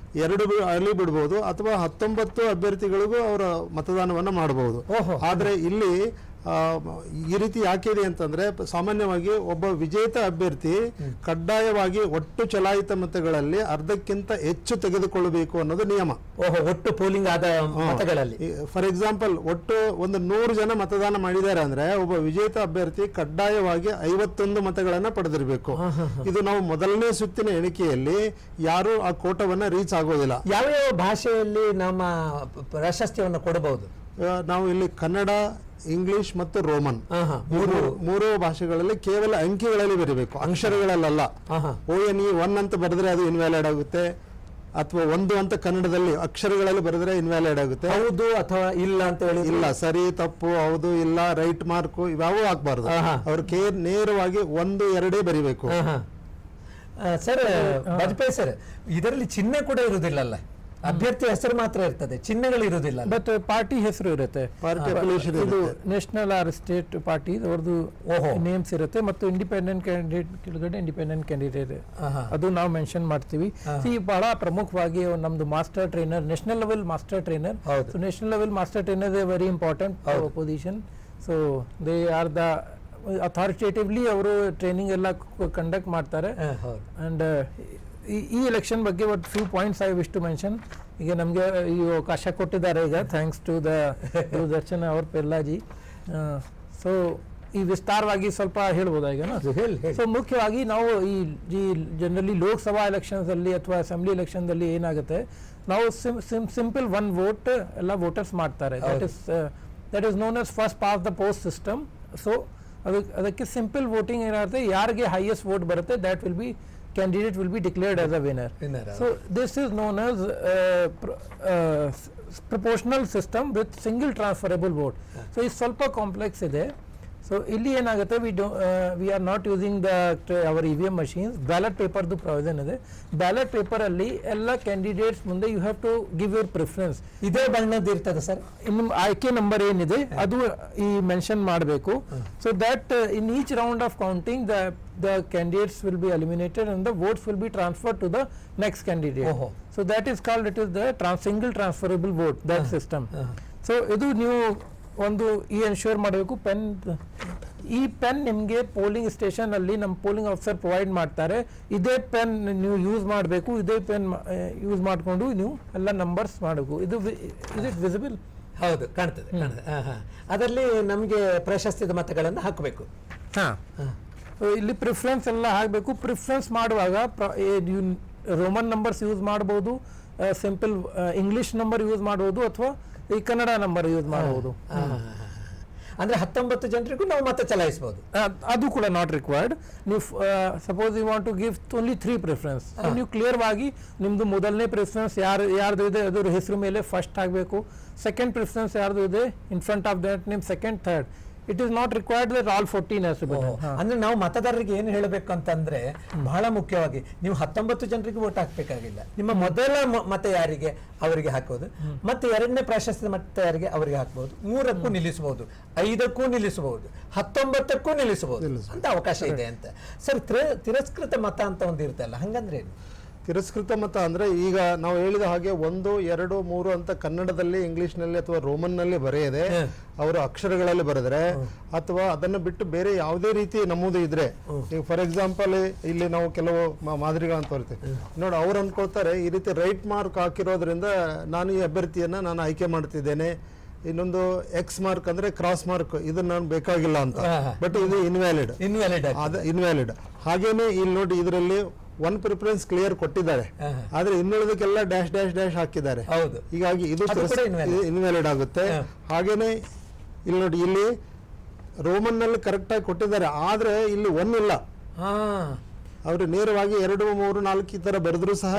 2 ಅಲ್ಲಿ ಬಿಡ್ಬೋದು, ಅಥವಾ 19 ಅಭ್ಯರ್ಥಿಗಳಿಗೂ ಅವರ ಮತದಾನವನ್ನ ಮಾಡಬಹುದು. ಆದ್ರೆ ಇಲ್ಲಿ ಈ ರೀತಿ ಯಾಕೆ ಇದೆ ಅಂತಂದ್ರೆ, ಸಾಮಾನ್ಯವಾಗಿ ಒಬ್ಬ ವಿಜೇತ ಅಭ್ಯರ್ಥಿ ಕಡ್ಡಾಯವಾಗಿ ಒಟ್ಟು ಚಲಾಯಿತ ಮತಗಳಲ್ಲಿ ಅರ್ಧಕ್ಕಿಂತ ಹೆಚ್ಚು ತೆಗೆದುಕೊಳ್ಳಬೇಕು ಅನ್ನೋದು ನಿಯಮ. ಒಟ್ಟು ಪೋಲಿಂಗ್ ಆದ ಮತಗಳಲ್ಲಿ. ಫಾರ್ ಎಕ್ಸಾಂಪಲ್ ಒಟ್ಟು 100 ಜನ ಮತದಾನ ಮಾಡಿದ್ದಾರೆ ಅಂದ್ರೆ ಒಬ್ಬ ವಿಜೇತ ಅಭ್ಯರ್ಥಿ ಕಡ್ಡಾಯವಾಗಿ 51 ಮತಗಳನ್ನ ಪಡೆದಿರಬೇಕು. ಇದು ನಾವು ಮೊದಲನೇ ಸುತ್ತಿನ ಎಣಿಕೆಯಲ್ಲಿ ಯಾರು ಆ ಕೋಟವನ್ನ ರೀಚ್ ಆಗೋದಿಲ್ಲ. ಯಾವ್ಯಾವ ಭಾಷೆಯಲ್ಲಿ ನಮ್ಮ ಪ್ರಾಶಸ್ತ್ಯವನ್ನು ಕೊಡಬಹುದು? ನಾವು ಇಲ್ಲಿ ಕನ್ನಡ, ಇಂಗ್ಲಿಷ್ ಮತ್ತು ರೋಮನ್ ಮೂರು ಭಾಷೆಗಳಲ್ಲಿ ಕೇವಲ ಅಂಕಿಗಳಲ್ಲಿ ಬರೀಬೇಕು, ಅಕ್ಷರಗಳಲ್ಲ. ONE 1 ಅಂತ ಬರೆದ್ರೆ ಅದು ಇನ್ವ್ಯಾಲಿಡ್ ಆಗುತ್ತೆ, ಅಥವಾ 1 ಅಂತ ಕನ್ನಡದಲ್ಲಿ ಅಕ್ಷರಗಳಲ್ಲಿ ಬರೆದ್ರೆ ಇನ್ವ್ಯಾಲಿಡ್ ಆಗುತ್ತೆ. ಹೌದು ಅಥವಾ ಇಲ್ಲ ಅಂತ ಹೇಳಿ ಇಲ್ಲ, ಸರಿ ತಪ್ಪು, ಹೌದು ಇಲ್ಲ, ರೈಟ್ ಮಾರ್ಕ್ ಇವ್ಯಾವೂ ಹಾಕ್ಬಾರ್ದು. ಅವ್ರು ನೇರವಾಗಿ 1, 2 ಬರಿಬೇಕು. ಸರ್ ವಾಜಪೇಯಿ ಸರ್, ಇದರಲ್ಲಿ ಚಿಹ್ನೆ ಕೂಡ ಇರುವುದಿಲ್ಲಲ್ಲ, ಅಭ್ಯರ್ಥಿ ಹೆಸರು ಮಾತ್ರ ಇರ್ತದೆ, ಚಿಹ್ನೆಗಳು ಇರುವುದಿಲ್ಲ. ಬಟ್ ಪಾರ್ಟಿ ಹೆಸರು ಇರುತ್ತೆ. ಇದು ನ್ಯಾಷನಲ್ ಆರ್ ಸ್ಟೇಟ್ ಪಾರ್ಟಿ ಅವ್ರದ್ದು ನೇಮ್ಸ್ ಇರುತ್ತೆ, ಮತ್ತು ಇಂಡಿಪೆಂಡೆಂಟ್ ಕ್ಯಾಂಡಿಡೇಟ್ ಕೆಳಗಡೆ ಇಂಡಿಪೆಂಡೆಂಟ್ ಕ್ಯಾಂಡಿಡೇಟ್ ಅದು ನಾವು ಮೆನ್ಷನ್ ಮಾಡ್ತೀವಿ. ಈ ಬಹಳ ಪ್ರಮುಖವಾಗಿ ನಮ್ದು master trainer, national level master trainer. So national level master trainer is very important position. So they are the ಅಥಾರಿಟೇಟಿವ್ಲಿ ಅವರು ಟ್ರೈನಿಂಗ್ ಎಲ್ಲ ಕಂಡಕ್ಟ್ ಮಾಡ್ತಾರೆ. ಅಂಡ್ ಈ ಎಲೆಕ್ಷನ್ ಬಗ್ಗೆ ಒಂದು few points I wish to mention. ಈಗ ನಮಗೆ ಈ ಅವಕಾಶ ಕೊಟ್ಟಿದ್ದಾರೆ ಈಗ, ಥ್ಯಾಂಕ್ಸ್ ಟು ದ ದೂರದರ್ಶನ ಅವ್ರ ಪೆರ್ಲಾಜಿ. ಸೊ ಈ ವಿಸ್ತಾರವಾಗಿ ಸ್ವಲ್ಪ ಹೇಳ್ಬೋದಾ ಈಗ? ಸೊ ಮುಖ್ಯವಾಗಿ ನಾವು ಈ ಜನರಲಿ ಲೋಕಸಭಾ ಎಲೆಕ್ಷನ್ಸ್ ಅಲ್ಲಿ ಅಥವಾ ಅಸೆಂಬ್ಲಿ ಎಲೆಕ್ಷನ್ ಅಲ್ಲಿ ಏನಾಗುತ್ತೆ, ನಾವು ಸಿಂಪಲ್ 1 vote ಎಲ್ಲ ವೋಟರ್ಸ್ ಮಾಡ್ತಾರೆ. That is known as first pass the post system. So ಅದಕ್ಕೆ ಸಿಂಪಲ್ ವೋಟಿಂಗ್ ಏನಾಗುತ್ತೆ, ಯಾರಿಗೆ ಹೈಯೆಸ್ಟ್ ವೋಟ್ ಬರುತ್ತೆ that will be candidate will be declared as a winner. So this is known as proportional system with single transferable vote. So it's ಸ್ವಲ್ಪ complex ಇದೆ. So ಇಲ್ಲಿ ಏನಾಗುತ್ತೆ we are not using our EVM machines. Ballot ಪೇಪರ್ದು provision ಇದೆ. Ballot paper ಅಲ್ಲಿ ಎಲ್ಲ candidates ಮುಂದೆ you have to give your preference. ಇದೇ ಬಣ್ಣದ್ದು ಇರ್ತದೆ ಸರ್. ಇನ್ನು ಆಯ್ಕೆ ನಂಬರ್ ಏನಿದೆ ಅದು ಈ ಮೆನ್ಷನ್ ಮಾಡಬೇಕು. So that in each round of counting the candidates will be eliminated and the votes will be transferred to the next candidate. So that is called, it is the single transferable vote, that system. So ಇದು ನೀವು ಒಂದು ensure ಮಾಡಬೇಕು. ಈ pen ನಿಮಗೆ polling station ಅಲ್ಲಿ ನಮ್ಮ polling officer provide ಮಾಡ್ತಾರೆ. ಇದೇ ಪೆನ್ ನೀವು ಯೂಸ್ ಮಾಡಬೇಕು. ಇದೇ ಪೆನ್ ಯೂಸ್ ಮಾಡಿಕೊಂಡು ನೀವು ಎಲ್ಲ ನಂಬರ್ಸ್ ಮಾಡಬೇಕು. ಇದು ಇಸ್ ವಿಸಿಬಲ್? ಹೌದು, ಕಾಣ್ತದೆ. ಅದರಲ್ಲಿ ನಮಗೆ ಪ್ರಾಶಸ್ತ್ಯದ ಮತಗಳನ್ನು ಹಾಕಬೇಕು. ಇಲ್ಲಿ ಪ್ರಿಫರೆನ್ಸ್ ಎಲ್ಲ ಹಾಕಬೇಕು. ಪ್ರಿಫರೆನ್ಸ್ ಮಾಡುವಾಗ ರೋಮನ್ ನಂಬರ್ಸ್ ಯೂಸ್ ಮಾಡಬಹುದು, ಸಿಂಪಲ್ ಇಂಗ್ಲಿಷ್ ನಂಬರ್ ಯೂಸ್ ಮಾಡಬಹುದು, ಅಥವಾ ಈ ಕನ್ನಡ ನಂಬರ್ ಯೂಸ್ ಮಾಡಬಹುದು. ಅಂದ್ರೆ 19 ಜನರಿಗೂ ನಾವು ಮತ ಚಲಾಯಿಸಬಹುದು. ಅದು ಕೂಡ ನಾಟ್ ರಿಕ್ವೈರ್ಡ್. ನೀವು suppose you want to give only 3 preference, ನೀವು ಕ್ಲಿಯರ್ ಆಗಿ ನಿಮ್ದು ಮೊದಲನೇ ಪ್ರಿಫರೆನ್ಸ್ ಯಾರ್ದು ಇದೆ ಅದರ ಹೆಸರು ಮೇಲೆ ಫಸ್ಟ್ ಆಗಬೇಕು. ಸೆಕೆಂಡ್ ಪ್ರಿಫರೆನ್ಸ್ ಯಾರ್ದು ಇದೆ in front of that name second, third. It is not required that all 14 has to be done. ಅಂದ್ರೆ ನಾವು ಮತದಾರರಿಗೆ ಏನು ಹೇಳಬೇಕು ಅಂತಂದ್ರೆ, ಬಹಳ ಮುಖ್ಯವಾಗಿ ನೀವು 19 ಜನರಿಗೆ ವೋಟ್ ಹಾಕಬೇಕಾಗಿಲ್ಲ. ನಿಮ್ಮ ಮೊದಲ ಮತ ಯಾರಿಗೆ ಅವರಿಗೆ ಹಾಕೋದು, ಮತ್ತೆ ಎರಡನೇ ಪ್ರಾಶಸ್ತ್ಯ ಮತ ಯಾರಿಗೆ ಅವರಿಗೆ ಹಾಕಬಹುದು, 3ಕ್ಕೂ ನಿಲ್ಲಿಸಬಹುದು, 5ಕ್ಕೂ ನಿಲ್ಲಿಸಬಹುದು, 19ಕ್ಕೂ ನಿಲ್ಲಿಸಬಹುದು ಅಂತ ಅವಕಾಶ ಇದೆ ಅಂತ. ಸರ್, ತಿರಸ್ಕೃತ ಮತ ಅಂತ ಒಂದು ಇರುತ್ತಲ್ಲ, ಹಂಗಂದ್ರೆ ಏನು? ತಿರಸ್ಕೃತ ಮತ ಅಂದ್ರೆ ಈಗ ನಾವು ಹೇಳಿದ ಹಾಗೆ 1, 2, 3 ಅಂತ ಕನ್ನಡದಲ್ಲಿ, ಇಂಗ್ಲಿಷ್ ನಲ್ಲಿ ಅಥವಾ ರೋಮನ್ ನಲ್ಲಿ ಬರೆಯದೆ ಅವರು ಅಕ್ಷರಗಳಲ್ಲಿ ಬರೆದ್ರೆ, ಅಥವಾ ಅದನ್ನು ಬಿಟ್ಟು ಬೇರೆ ಯಾವುದೇ ರೀತಿ ನಮೂದು ಇದ್ರೆ, ಈಗ ಫಾರ್ ಎಕ್ಸಾಂಪಲ್ ಇಲ್ಲಿ ನಾವು ಕೆಲವು ಮಾದರಿಗಳನ್ನ ತೋರಿಸ್ತೀವಿ ನೋಡಿ, ಅವ್ರು ಅನ್ಕೊಳ್ತಾರೆ ಈ ರೀತಿ ರೈಟ್ ಮಾರ್ಕ್ ಹಾಕಿರೋದ್ರಿಂದ ನಾನು ಈ ಅಭ್ಯರ್ಥಿಯನ್ನ ನಾನು ಆಯ್ಕೆ ಮಾಡ್ತಿದ್ದೇನೆ, ಇನ್ನೊಂದು ಎಕ್ಸ್ ಮಾರ್ಕ್ ಅಂದ್ರೆ ಕ್ರಾಸ್ ಮಾರ್ಕ್ ಇದನ್ನ ನಾನು ಬೇಕಾಗಿಲ್ಲ ಅಂತ. ಬಟ್ ಇದು ಇನ್ವ್ಯಾಲಿಡ್. ಹಾಗೇನೆ ಇಲ್ಲಿ ನೋಡಿ, ಇದರಲ್ಲಿ 1 ಪ್ರಿಫರೆನ್ಸ್ ಕ್ಲಿಯರ್ ಕೊಟ್ಟಿದ್ದಾರೆ, ಆದ್ರೆ ಇನ್ನುಳಿದಕ್ಕೆಲ್ಲ ಡ್ಯಾಶ್ ಡ್ಯಾಶ್ ಡ್ಯಾಶ್ ಹಾಕಿದ್ದಾರೆ. ಹೀಗಾಗಿ ಇದು ಇನ್ವ್ಯಾಲಿಡ್ ಆಗುತ್ತೆ. ಹಾಗೇನೆ ಇಲ್ಲಿ ನೋಡಿ, ಇಲ್ಲಿ ರೋಮನ್ ನಲ್ಲಿ ಕರೆಕ್ಟ್ ಆಗಿ ಕೊಟ್ಟಿದ್ದಾರೆ, ಆದ್ರೆ ಇಲ್ಲಿ 1 ಇಲ್ಲ. ಅವರು ನೇರವಾಗಿ 2, 3, 4 ಈ ತರ ಬರೆದ್ರು ಸಹ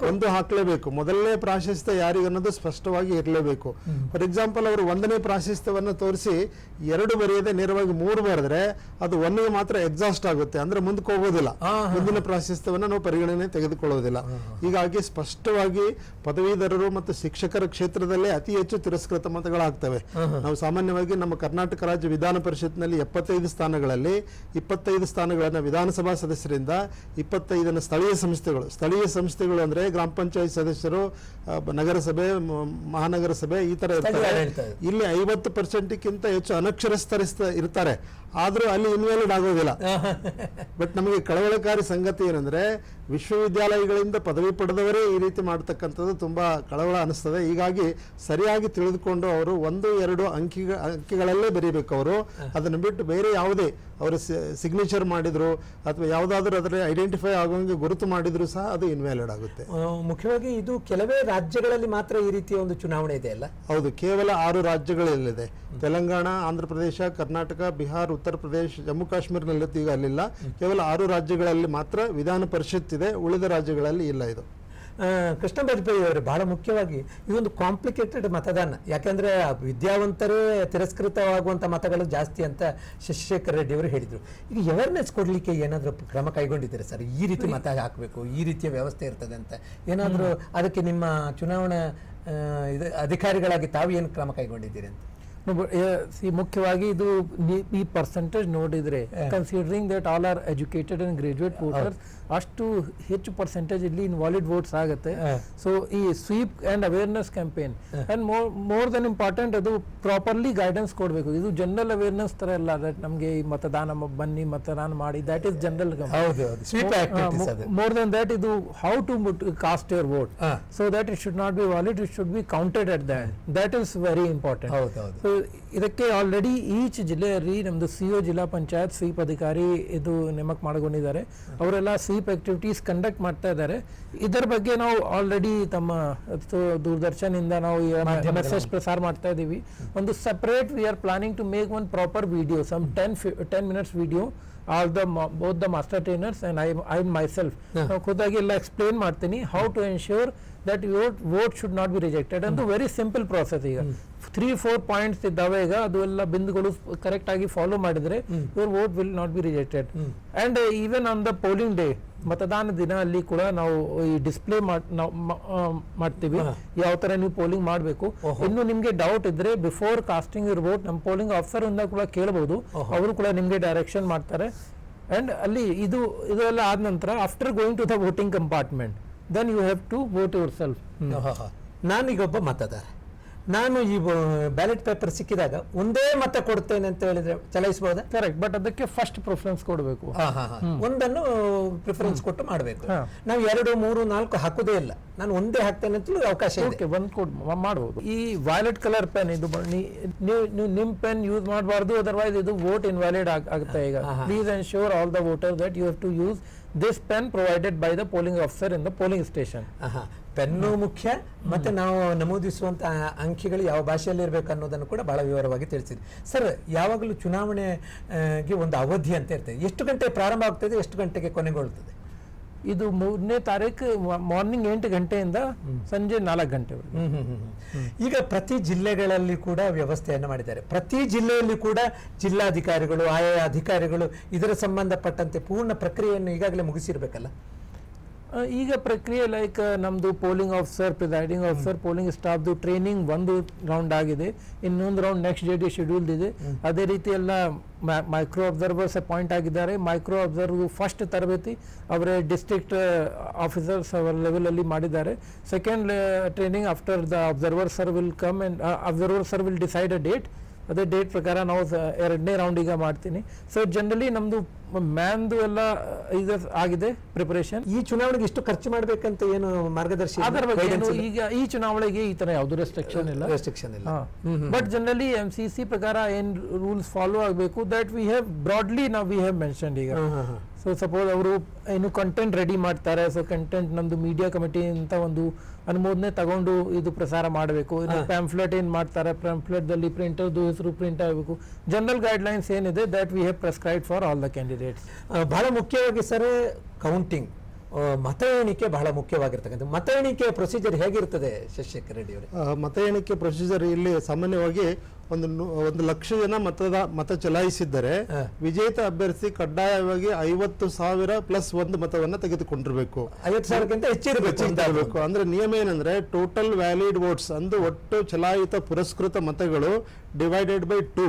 ಒಂದು ಹಾಕ್ಲೇಬೇಕು. ಮೊದಲನೇ ಪ್ರಾಶಸ್ತ್ಯ ಯಾರಿಗನ್ನೋದು ಸ್ಪಷ್ಟವಾಗಿ ಇರಲೇಬೇಕು. ಫಾರ್ ಎಕ್ಸಾಂಪಲ್, ಅವರು 1ನೇ ಪ್ರಾಶಸ್ತ್ಯವನ್ನು ತೋರಿಸಿ 2 ಬರೆಯದೆ ನೇರವಾಗಿ 3 ಬರೆದ್ರೆ ಅದು 1ಗೆ ಮಾತ್ರ ಎಕ್ಸಾಸ್ಟ್ ಆಗುತ್ತೆ, ಅಂದ್ರೆ ಮುಂದಕ್ಕೆ ಹೋಗೋದಿಲ್ಲ. ಮುಂದಿನ ಪ್ರಾಶಸ್ತ್ಯವನ್ನು ನಾವು ಪರಿಗಣನೆ ತೆಗೆದುಕೊಳ್ಳೋದಿಲ್ಲ. ಹೀಗಾಗಿ ಸ್ಪಷ್ಟವಾಗಿ ಪದವೀಧರರು ಮತ್ತು ಶಿಕ್ಷಕರ ಕ್ಷೇತ್ರದಲ್ಲೇ ಅತಿ ಹೆಚ್ಚು ತಿರಸ್ಕೃತ ಮತಗಳಾಗ್ತವೆ. ನಾವು ಸಾಮಾನ್ಯವಾಗಿ ನಮ್ಮ ಕರ್ನಾಟಕ ರಾಜ್ಯ ವಿಧಾನ ಪರಿಷತ್ನಲ್ಲಿ 75 ಸ್ಥಾನಗಳಲ್ಲಿ 25 ಸ್ಥಾನಗಳನ್ನ ವಿಧಾನಸಭಾ ಸದಸ್ಯರಿಂದ, 25 ಸ್ಥಳೀಯ ಸಂಸ್ಥೆಗಳು ಅಂದ್ರೆ ಗ್ರಾಮ ಪಂಚಾಯತ್ ಸದಸ್ಯರು, ನಗರಸಭೆ, ಮಹಾನಗರ ಸಭೆ ಈ ತರ ಇರ್ತಾರೆ. ಇಲ್ಲಿ 50%ಕ್ಕಿಂತ ಹೆಚ್ಚು ಅನಕ್ಷರಸ್ಥರಿಸ್ತ ಇರ್ತಾರೆ, ಆದ್ರೂ ಅಲ್ಲಿ ಇನ್ವ್ಯಾಲಿಡ್ ಆಗೋದಿಲ್ಲ. ಬಟ್ ನಮಗೆ ಕಳವಳಕಾರಿ ಸಂಗತಿ ಏನಂದ್ರೆ, ವಿಶ್ವವಿದ್ಯಾಲಯಗಳಿಂದ ಪದವಿ ಪಡೆದವರೇ ಈ ರೀತಿ ಮಾಡ್ತಕ್ಕಂಥದ್ದು ತುಂಬಾ ಕಳವಳ ಅನಿಸ್ತದೆ. ಹೀಗಾಗಿ ಸರಿಯಾಗಿ ತಿಳಿದುಕೊಂಡು ಅವರು 1, 2 ಅಂಕಿಗಳಲ್ಲೇ ಬರೀಬೇಕು. ಅವರು ಅದನ್ನು ಬಿಟ್ಟು ಬೇರೆ ಯಾವುದೇ ಅವರು ಸಿಗ್ನೇಚರ್ ಮಾಡಿದ್ರು ಅಥವಾ ಯಾವುದಾದ್ರೂ ಅದರ ಐಡೆಂಟಿಫೈ ಆಗೋಂಗೆ ಗುರುತು ಮಾಡಿದ್ರು ಸಹ ಅದು ಇನ್ವ್ಯಾಲಿಡ್ ಆಗುತ್ತೆ. ಮುಖ್ಯವಾಗಿ ಇದು ಕೆಲವೇ ರಾಜ್ಯಗಳಲ್ಲಿ ಮಾತ್ರ ಈ ರೀತಿಯ ಒಂದು ಚುನಾವಣೆ ಇದೆ ಅಲ್ಲ? ಹೌದು, ಕೇವಲ 6 ರಾಜ್ಯಗಳಲ್ಲಿದೆ. ತೆಲಂಗಾಣ, ಆಂಧ್ರ ಪ್ರದೇಶ, ಕರ್ನಾಟಕ, ಬಿಹಾರ್, ಉತ್ತರ ಪ್ರದೇಶ, ಜಮ್ಮು ಕಾಶ್ಮೀರನಲ್ಲಿ ಈಗ ಅಲ್ಲಿಲ್ಲ. ಕೇವಲ 6 ರಾಜ್ಯಗಳಲ್ಲಿ ಮಾತ್ರ ವಿಧಾನ ಪರಿಷತ್ ಇದೆ, ಉಳಿದ ರಾಜ್ಯಗಳಲ್ಲಿ ಇಲ್ಲ. ಇದು ಕೃಷ್ಣ ಬಾಜಪೇಯಿ ಅವರು ಬಹಳ ಮುಖ್ಯವಾಗಿ ಇದೊಂದು ಕಾಂಪ್ಲಿಕೇಟೆಡ್ ಮತದಾನ, ಯಾಕಂದ್ರೆ ವಿದ್ಯಾವಂತರೇ ತಿರಸ್ಕೃತವಾಗುವಂಥ ಮತಗಳು ಜಾಸ್ತಿ ಅಂತ ಶಶಿಶೇಖರ್ ರೆಡ್ಡಿ ಅವರು ಹೇಳಿದರು. ಈಗ ಅವೇರ್ನೆಸ್ ಕೊಡಲಿಕ್ಕೆ ಏನಾದರೂ ಕ್ರಮ ಕೈಗೊಂಡಿದ್ದೀರಾ ಸರ್? ಈ ರೀತಿ ಮತ ಹಾಕಬೇಕು, ಈ ರೀತಿಯ ವ್ಯವಸ್ಥೆ ಇರ್ತದೆ ಅಂತ ಏನಾದರೂ ಅದಕ್ಕೆ ನಿಮ್ಮ ಚುನಾವಣಾ ಅಧಿಕಾರಿಗಳಾಗಿ ತಾವು ಏನು ಕ್ರಮ ಕೈಗೊಂಡಿದ್ದೀರಿ ಅಂತ? ಮುಖ್ಯವಾಗಿ ಇದು ಈ ಪರ್ಸೆಂಟೇಜ್ ನೋಡಿದ್ರೆ, considering that all are educated and graduate voters, ಅಷ್ಟು ಹೆಚ್ಚು ಪರ್ಸೆಂಟೇಜ್ ಇಲ್ಲಿ ಇನ್ವಾಲಿಡ್ ವೋಟ್ಸ್ ಆಗುತ್ತೆ. ಸೊ ಈ sweep and awareness campaign and more than important, ಅದು ಪ್ರಾಪರ್ಲಿ ಗೈಡೆನ್ಸ್ ಕೊಡಬೇಕು. ಇದು ಜನರಲ್ ಅವೇರ್ನೆಸ್ ತರ ಇಲ್ಲ, ದಟ್ ನಮಗೆ ಈ ಮತದಾನ ಬನ್ನಿ ಮತದಾನ ಮಾಡಿ, that is general. More than that, ಇದು how to cast your vote so that it should not be valid, it should be counted at that is very important. ಇದಕ್ಕೆ ಆಲ್ರೆಡಿ ಈಚ್ ಜಿಲ್ಲೆಯಲ್ಲಿ ನಮ್ದು CO ಜಿಲ್ಲಾ ಪಂಚಾಯತ್ ಸ್ವೀಪ್ ಅಧಿಕಾರಿ ಇದು ನೇಮಕ ಮಾಡಿಕೊಂಡಿದ್ದಾರೆ. ಅವರೆಲ್ಲ ಸ್ವೀಪ್ ಆಕ್ಟಿವಿಟೀಸ್ ಕಂಡಕ್ಟ್ ಮಾಡ್ತಾ ಇದ್ದಾರೆ. ಇದರ ಬಗ್ಗೆ ನಾವು ಆಲ್ರೆಡಿ ತಮ್ಮ ದೂರದರ್ಶನ್ ಇಂದ ನಾವು ಮೆಸೇಜ್ ಪ್ರಸಾರ ಮಾಡ್ತಾ ಇದ್ದೀವಿ. ಒಂದು separate we are planning to make one proper video, some 10 minutes video, all both the master trainers and I myself ಖುದ್ದಾಗಿ ಎಲ್ಲ ಎಕ್ಸ್ಪ್ಲೇನ್ ಮಾಡ್ತೀನಿ, how to ensure that your vote should not be rejected. And the very simple process here, 3-4 points ಇದ್ದಾವೆ ಈಗ ಅದು ಎಲ್ಲ ಬಿಂದುಗಳು correct ಆಗಿ follow ಮಾಡಿದ್ರೆ your vote will not be rejected. And even on the polling day, ಮತದಾನ ದಿನ ಅಲ್ಲಿ ಕೂಡ ನಾವು ಈ ಡಿಸ್ಪ್ಲೇ ಮಾಡ್ತೀವಿ ಯಾವ ತರ ನೀವು ಪೋಲಿಂಗ್ ಮಾಡಬೇಕು. ಇನ್ನು ನಿಮ್ಗೆ ಡೌಟ್ ಇದ್ರೆ ಬಿಫೋರ್ ಕಾಸ್ಟಿಂಗ್ ಯುವರ್ ವೋಟ್ ನಮ್ಮ ಪೋಲಿಂಗ್ ಆಫೀಸರ್ ಇಂದ ಕೂಡ ಕೇಳಬಹುದು, ಅವರು ಕೂಡ ನಿಮ್ಗೆ ಡೈರೆಕ್ಷನ್ ಮಾಡ್ತಾರೆ. ಅಂಡ್ ಅಲ್ಲಿ ಇದೆಲ್ಲ ಆದ ನಂತರ after going to the voting compartment then you have to vote yourself. ನಾನೀಗ ಒಬ್ಬ ಮತದಾರ, ನಾನು ಈ ಬ್ಯಾಲೆಟ್ ಪೇಪರ್ ಸಿಕ್ಕಿದಾಗ ಒಂದೇ ಮತ ಕೊಡ್ತೇನೆ ಅಂತ ಹೇಳಿದ್ರೆ ಚಲಾಯಿಸಬಹುದಾ? ಕರೆಕ್ಟ್, ಬಟ್ ಅದಕ್ಕೆ ಫಸ್ಟ್ ಪ್ರಿಫರೆನ್ಸ್ ಕೊಡಬೇಕು. ಒಂದನ್ನು ಪ್ರಿಫರೆನ್ಸ್ ಕೊಟ್ಟು ಮಾಡಬೇಕು. ನಾವು 2, 3, 4 ಹಾಕುದೇ ಇಲ್ಲ, ನಾನು ಒಂದೇ ಹಾಕ್ತೇನೆ ಅಂತಲೂ ಅವಕಾಶ ಇದೆ. ಓಕೆ, ಮಾಡಬಹುದು. ಈ ವೈಲೆಟ್ ಕಲರ್ ಪೆನ್ ಇದು ನೀವು ನಿಮ್ ಪೆನ್ ಯೂಸ್ ಮಾಡಬಾರ್ದು, ಅದರ್ವೈಸ್ ಇದು ವೋಟ್ ಇನ್ವ್ಯಾಲಿಡ್ ಆಗುತ್ತೆ. ಈಗ please ensure all the voter that you have to use this pen provided by the polling officer in the polling station. Pen ಮುಖ್ಯ, ಮತ್ತೆ ನಾವು ನಮೂದಿಸುವಂತ ಅಂಕಿಗಳು ಯಾವ ಭಾಷೆಯಲ್ಲಿ ಇರಬೇಕು ಅನ್ನೋದನ್ನು ಕೂಡ ಬಹಳ ವಿವರವಾಗಿ ತಿಳಿಸಿದ್ವಿ. ಸರ್, ಯಾವಾಗಲೂ ಚುನಾವಣೆಗೆ ಒಂದು ಅವಧಿ ಅಂತ ಇರ್ತದೆ. ಎಷ್ಟು ಗಂಟೆ ಪ್ರಾರಂಭ ಆಗ್ತದೆ, ಎಷ್ಟು ಗಂಟೆಗೆ ಕೊನೆಗೊಳ್ಳುತ್ತದೆ? ಇದು 3ನೇ ತಾರೀಕು ಮಾರ್ನಿಂಗ್ 8 ಗಂಟೆಯಿಂದ ಸಂಜೆ 4 ಗಂಟೆವರೆಗೆ. ಈಗ ಪ್ರತಿ ಜಿಲ್ಲೆಗಳಲ್ಲಿ ಕೂಡ ವ್ಯವಸ್ಥೆಯನ್ನು ಮಾಡಿದ್ದಾರೆ. ಪ್ರತಿ ಜಿಲ್ಲೆಯಲ್ಲಿ ಕೂಡ ಜಿಲ್ಲಾಧಿಕಾರಿಗಳು, ಆಯಾ ಅಧಿಕಾರಿಗಳು ಇದರ ಸಂಬಂಧಪಟ್ಟಂತೆ ಪೂರ್ಣ ಪ್ರಕ್ರಿಯೆಯನ್ನು ಈಗಾಗಲೇ ಮುಗಿಸಿರ್ಬೇಕಲ್ಲ? ಈಗ ಪ್ರಕ್ರಿಯೆ ಲೈಕ್ ನಮ್ದು polling officer, presiding officer, polling ಸ್ಟಾಫ್ದು ಟ್ರೈನಿಂಗ್ ಒಂದು ರೌಂಡ್ ಆಗಿದೆ, ಇನ್ನೊಂದು ರೌಂಡ್ ನೆಕ್ಸ್ಟ್ ಡೇಗೆ ಶೆಡ್ಯೂಲ್ಡ್ ಇದೆ. ಅದೇ ರೀತಿ ಎಲ್ಲ ಮೈಕ್ರೋ ಅಬ್ಸರ್ವರ್ಸ್ ಅಪಾಯಿಂಟ್ ಆಗಿದ್ದಾರೆ. ಮೈಕ್ರೋ ಅಬ್ಸರ್ವ್ ಫಸ್ಟ್ ತರಬೇತಿ ಅವರೇ ಡಿಸ್ಟ್ರಿಕ್ಟ್ ಆಫೀಸರ್ಸ್ ಅವರ ಲೆವೆಲಲ್ಲಿ ಮಾಡಿದ್ದಾರೆ. Second training after the observer sir will come and observer sir will decide a date. ಅದೇ ಡೇಟ್ ಪ್ರಕಾರ ನಾವು 2ನೇ ರೌಂಡ್ ಈಗ ಮಾಡ್ತೀನಿ. ಸೊ ಜನರಲಿ ನಮ್ದು ಮ್ಯಾನ್ದು ಎಲ್ಲ ಈಗ ಆಗಿದೆ ಪ್ರಿಪರೇಷನ್. ಈ ಚುನಾವಣೆಗೆ ಇಷ್ಟು ಖರ್ಚು ಮಾಡಬೇಕಂತ ಏನು ಮಾರ್ಗದರ್ಶಿ? ಅದರ ಬಗ್ಗೆ ಈಗ ಈ ಚುನಾವಣೆಗೆ ಈ ತರ ಯಾವುದು ರೆಸ್ಟ್ರಿಕ್ಷನ್ ಇಲ್ಲ. ಬಟ್ ಜನರಲಿ MCC ಪ್ರಕಾರ ಏನ್ ರೂಲ್ಸ್ ಫಾಲೋ ಆಗಬೇಕು ದಟ್ ವಿ ಹ್ಯಾವ್ ಬ್ರಾಡ್ಲಿ ನಾವು ವಿ ಹ್ಯಾವ್ ಮೆನ್ಷನ್ಡ್ ಈಗ. ಸೊ ಸಪೋಸ್ ಅವರು ಏನು ಕಂಟೆಂಟ್ ರೆಡಿ ಮಾಡ್ತಾರೆ, ಸೊ ಕಂಟೆಂಟ್ ನಮ್ದು ಮೀಡಿಯಾ ಕಮಿಟಿ ಅಂತ ಒಂದು ಅನುಮೋದನೆ ತಗೊಂಡು ಇದು ಪ್ರಸಾರ ಮಾಡಬೇಕು. ಪ್ಯಾಂಫ್ಲೆಟ್ ಏನ್ ಮಾಡ್ತಾರೆ, ಪ್ಯಾಂಫ್ಲೆಟ್ ದಲ್ಲಿ ಪ್ರಿಂಟರ್ದು ಹೆಸರು ಪ್ರಿಂಟ್ ಆಗಬೇಕು. ಜನರಲ್ ಗೈಡ್ಲೈನ್ಸ್ ಏನಿದೆ that we have prescribe for all the candidates. ಬಹಳ ಮುಖ್ಯವಾಗಿ ಸರ್ ಕೌಂಟಿಂಗ್, ಮತ ಎಣಿಕೆ ಬಹಳ ಮುಖ್ಯವಾಗಿರ್ತಕ್ಕಂಥ. ಮತ ಎಣಿಕೆ ಪ್ರೊಸೀಜರ್ ಹೇಗಿರ್ತದೆ ಶಶಿಶೇಖರ್ ರೆಡ್ಡಿ ಅವರೇ? ಮತ ಎಣಿಕೆ ಪ್ರೊಸೀಜರ್ ಇಲ್ಲಿ ಸಾಮಾನ್ಯವಾಗಿ 1 ಲಕ್ಷ ಜನ ಮತ ಚಲಾಯಿಸಿದ್ದರೆ ವಿಜೇತ ಅಭ್ಯರ್ಥಿ ಕಡ್ಡಾಯವಾಗಿ 50,000 ಪ್ಲಸ್ 1 ಮತವನ್ನ ತೆಗೆದುಕೊಂಡಿರಬೇಕು. 50,000ಕ್ಕಿಂತ ಹೆಚ್ಚಿರಬೇಕು. ಅಂದ್ರೆ ನಿಯಮ ಏನಂದ್ರೆ ಟೋಟಲ್ ವ್ಯಾಲಿಡ್ ವೋಟ್ಸ್ ಅಂದು ಒಟ್ಟು ಚಲಾಯಿತ ಪುರಸ್ಕೃತ ಮತಗಳು ಡಿವೈಡೆಡ್ ಬೈ 2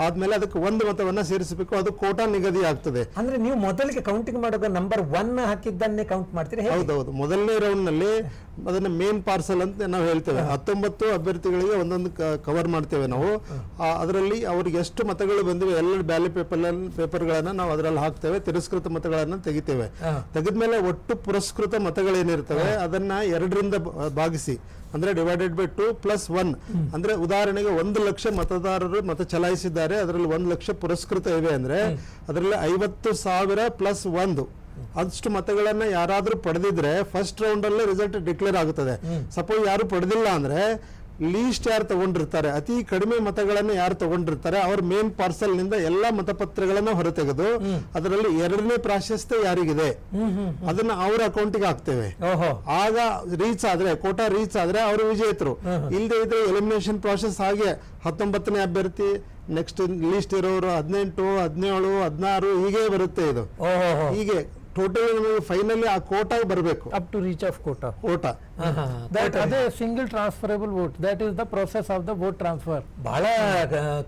ಆದ್ಮೇಲೆ ಅದಕ್ಕೆ 1 ಮತವನ್ನ ಸೇರಿಸಬೇಕು. ಅದು ಕೋಟಾ ನಿಗದಿ ಆಗ್ತದೆ. ಅಂದ್ರೆ ನೀವು ಮೊದಲಿಗೆ ಕೌಂಟಿಂಗ್ ಮಾಡುವಾಗ ನಂಬರ್ 1 ಹಾಕಿದ್ದನ್ನೇ ಕೌಂಟ್ ಮಾಡ್ತೀರಿ? ಹೌದೌದು. ಮೊದಲನೇ ರೌಂಡ್ ನಲ್ಲಿ ಅದನ್ನ ಮೇನ್ ಪಾರ್ಸಲ್ ಅಂತ ನಾವು ಹೇಳ್ತೇವೆ. 19 ಅಭ್ಯರ್ಥಿಗಳಿಗೆ ಒಂದೊಂದು ಕವರ್ ಮಾಡ್ತೇವೆ ನಾವು. ಅದರಲ್ಲಿ ಅವ್ರಿಗೆ ಎಷ್ಟು ಮತಗಳು ಬಂದಿವೆ ಎಲ್ಲ ಬ್ಯಾಲೆಟ್ ಪೇಪರ್ಗಳನ್ನ ನಾವು ಅದರಲ್ಲಿ ಹಾಕ್ತೇವೆ. ತಿರಸ್ಕೃತ ಮತಗಳನ್ನ ತೆಗಿತೇವೆ. ತೆಗೆದ್ಮೇಲೆ ಒಟ್ಟು ಪುರಸ್ಕೃತ ಮತಗಳೇನಿರ್ತವೆ ಅದನ್ನ 2ರಿಂದ ಭಾಗಿಸಿ, ಅಂದ್ರೆ ಡಿವೈಡೆಡ್ ಬೈ 2 ಪ್ಲಸ್ 1. ಅಂದ್ರೆ ಉದಾಹರಣೆಗೆ 1 ಲಕ್ಷ ಮತದಾರರು ಮತ ಚಲಾಯಿಸಿದ್ದಾರೆ, ಅದರಲ್ಲಿ 1 ಲಕ್ಷ ಪುರಸ್ಕೃತ ಇವೆ ಅಂದ್ರೆ ಅದರಲ್ಲಿ 50,000 ಪ್ಲಸ್ 1 ಅಷ್ಟು ಮತಗಳನ್ನ ಯಾರಾದ್ರೂ ಪಡೆದಿದ್ರೆ ಫಸ್ಟ್ ರೌಂಡ್ ಅಲ್ಲೇ ರಿಸಲ್ಟ್ ಡಿಕ್ಲೇರ್ ಆಗುತ್ತದೆ. ಸಪೋಸ್ ಯಾರು ಪಡೆದಿಲ್ಲ ಅಂದ್ರೆ ಲೀಸ್ಟ್ ಯಾರು ತಗೊಂಡಿರ್ತಾರೆ, ಅತಿ ಕಡಿಮೆ ಮತಗಳನ್ನ ಯಾರು ತಗೊಂಡಿರ್ತಾರೆ ಅವ್ರ ಮೇನ್ ಪಾರ್ಸಲ್ ನಿಂದ ಎಲ್ಲಾ ಮತಪತ್ರಗಳನ್ನ ಹೊರತೆಗೆದು ಅದರಲ್ಲಿ 2ನೇ ಪ್ರಾಶಸ್ತ್ಯ ಯಾರಿಗಿದೆ ಅದನ್ನ ಅವ್ರ ಅಕೌಂಟಿಗೆ ಹಾಕ್ತೇವೆ. ಆಗ ರೀಚ್ ಆದ್ರೆ ಕೋಟಾ ರೀಚ್ ಆದ್ರೆ ಅವರು ವಿಜೇತರು. ಇಲ್ಲದೆ ಇದ್ರೆ ಎಲಿಮಿನೇಷನ್ ಪ್ರಾಸೆಸ್ ಹಾಗೆ 19ನೇ ಅಭ್ಯರ್ಥಿ, ನೆಕ್ಸ್ಟ್ ಲೀಸ್ಟ್ ಇರೋರು 18, 17, 16 ಹೀಗೆ ಬರುತ್ತೆ. ಇದು ಹೀಗೆ ಟೋಟಲ್ ನಮಗೆ ಫೈನಲಿ ಆ ಕೋಟಾಗೆ ಬರಬೇಕು. Up to reach of quota. ಅದೇ single transferable vote, that is the process of the vote transfer. ಬಹಳ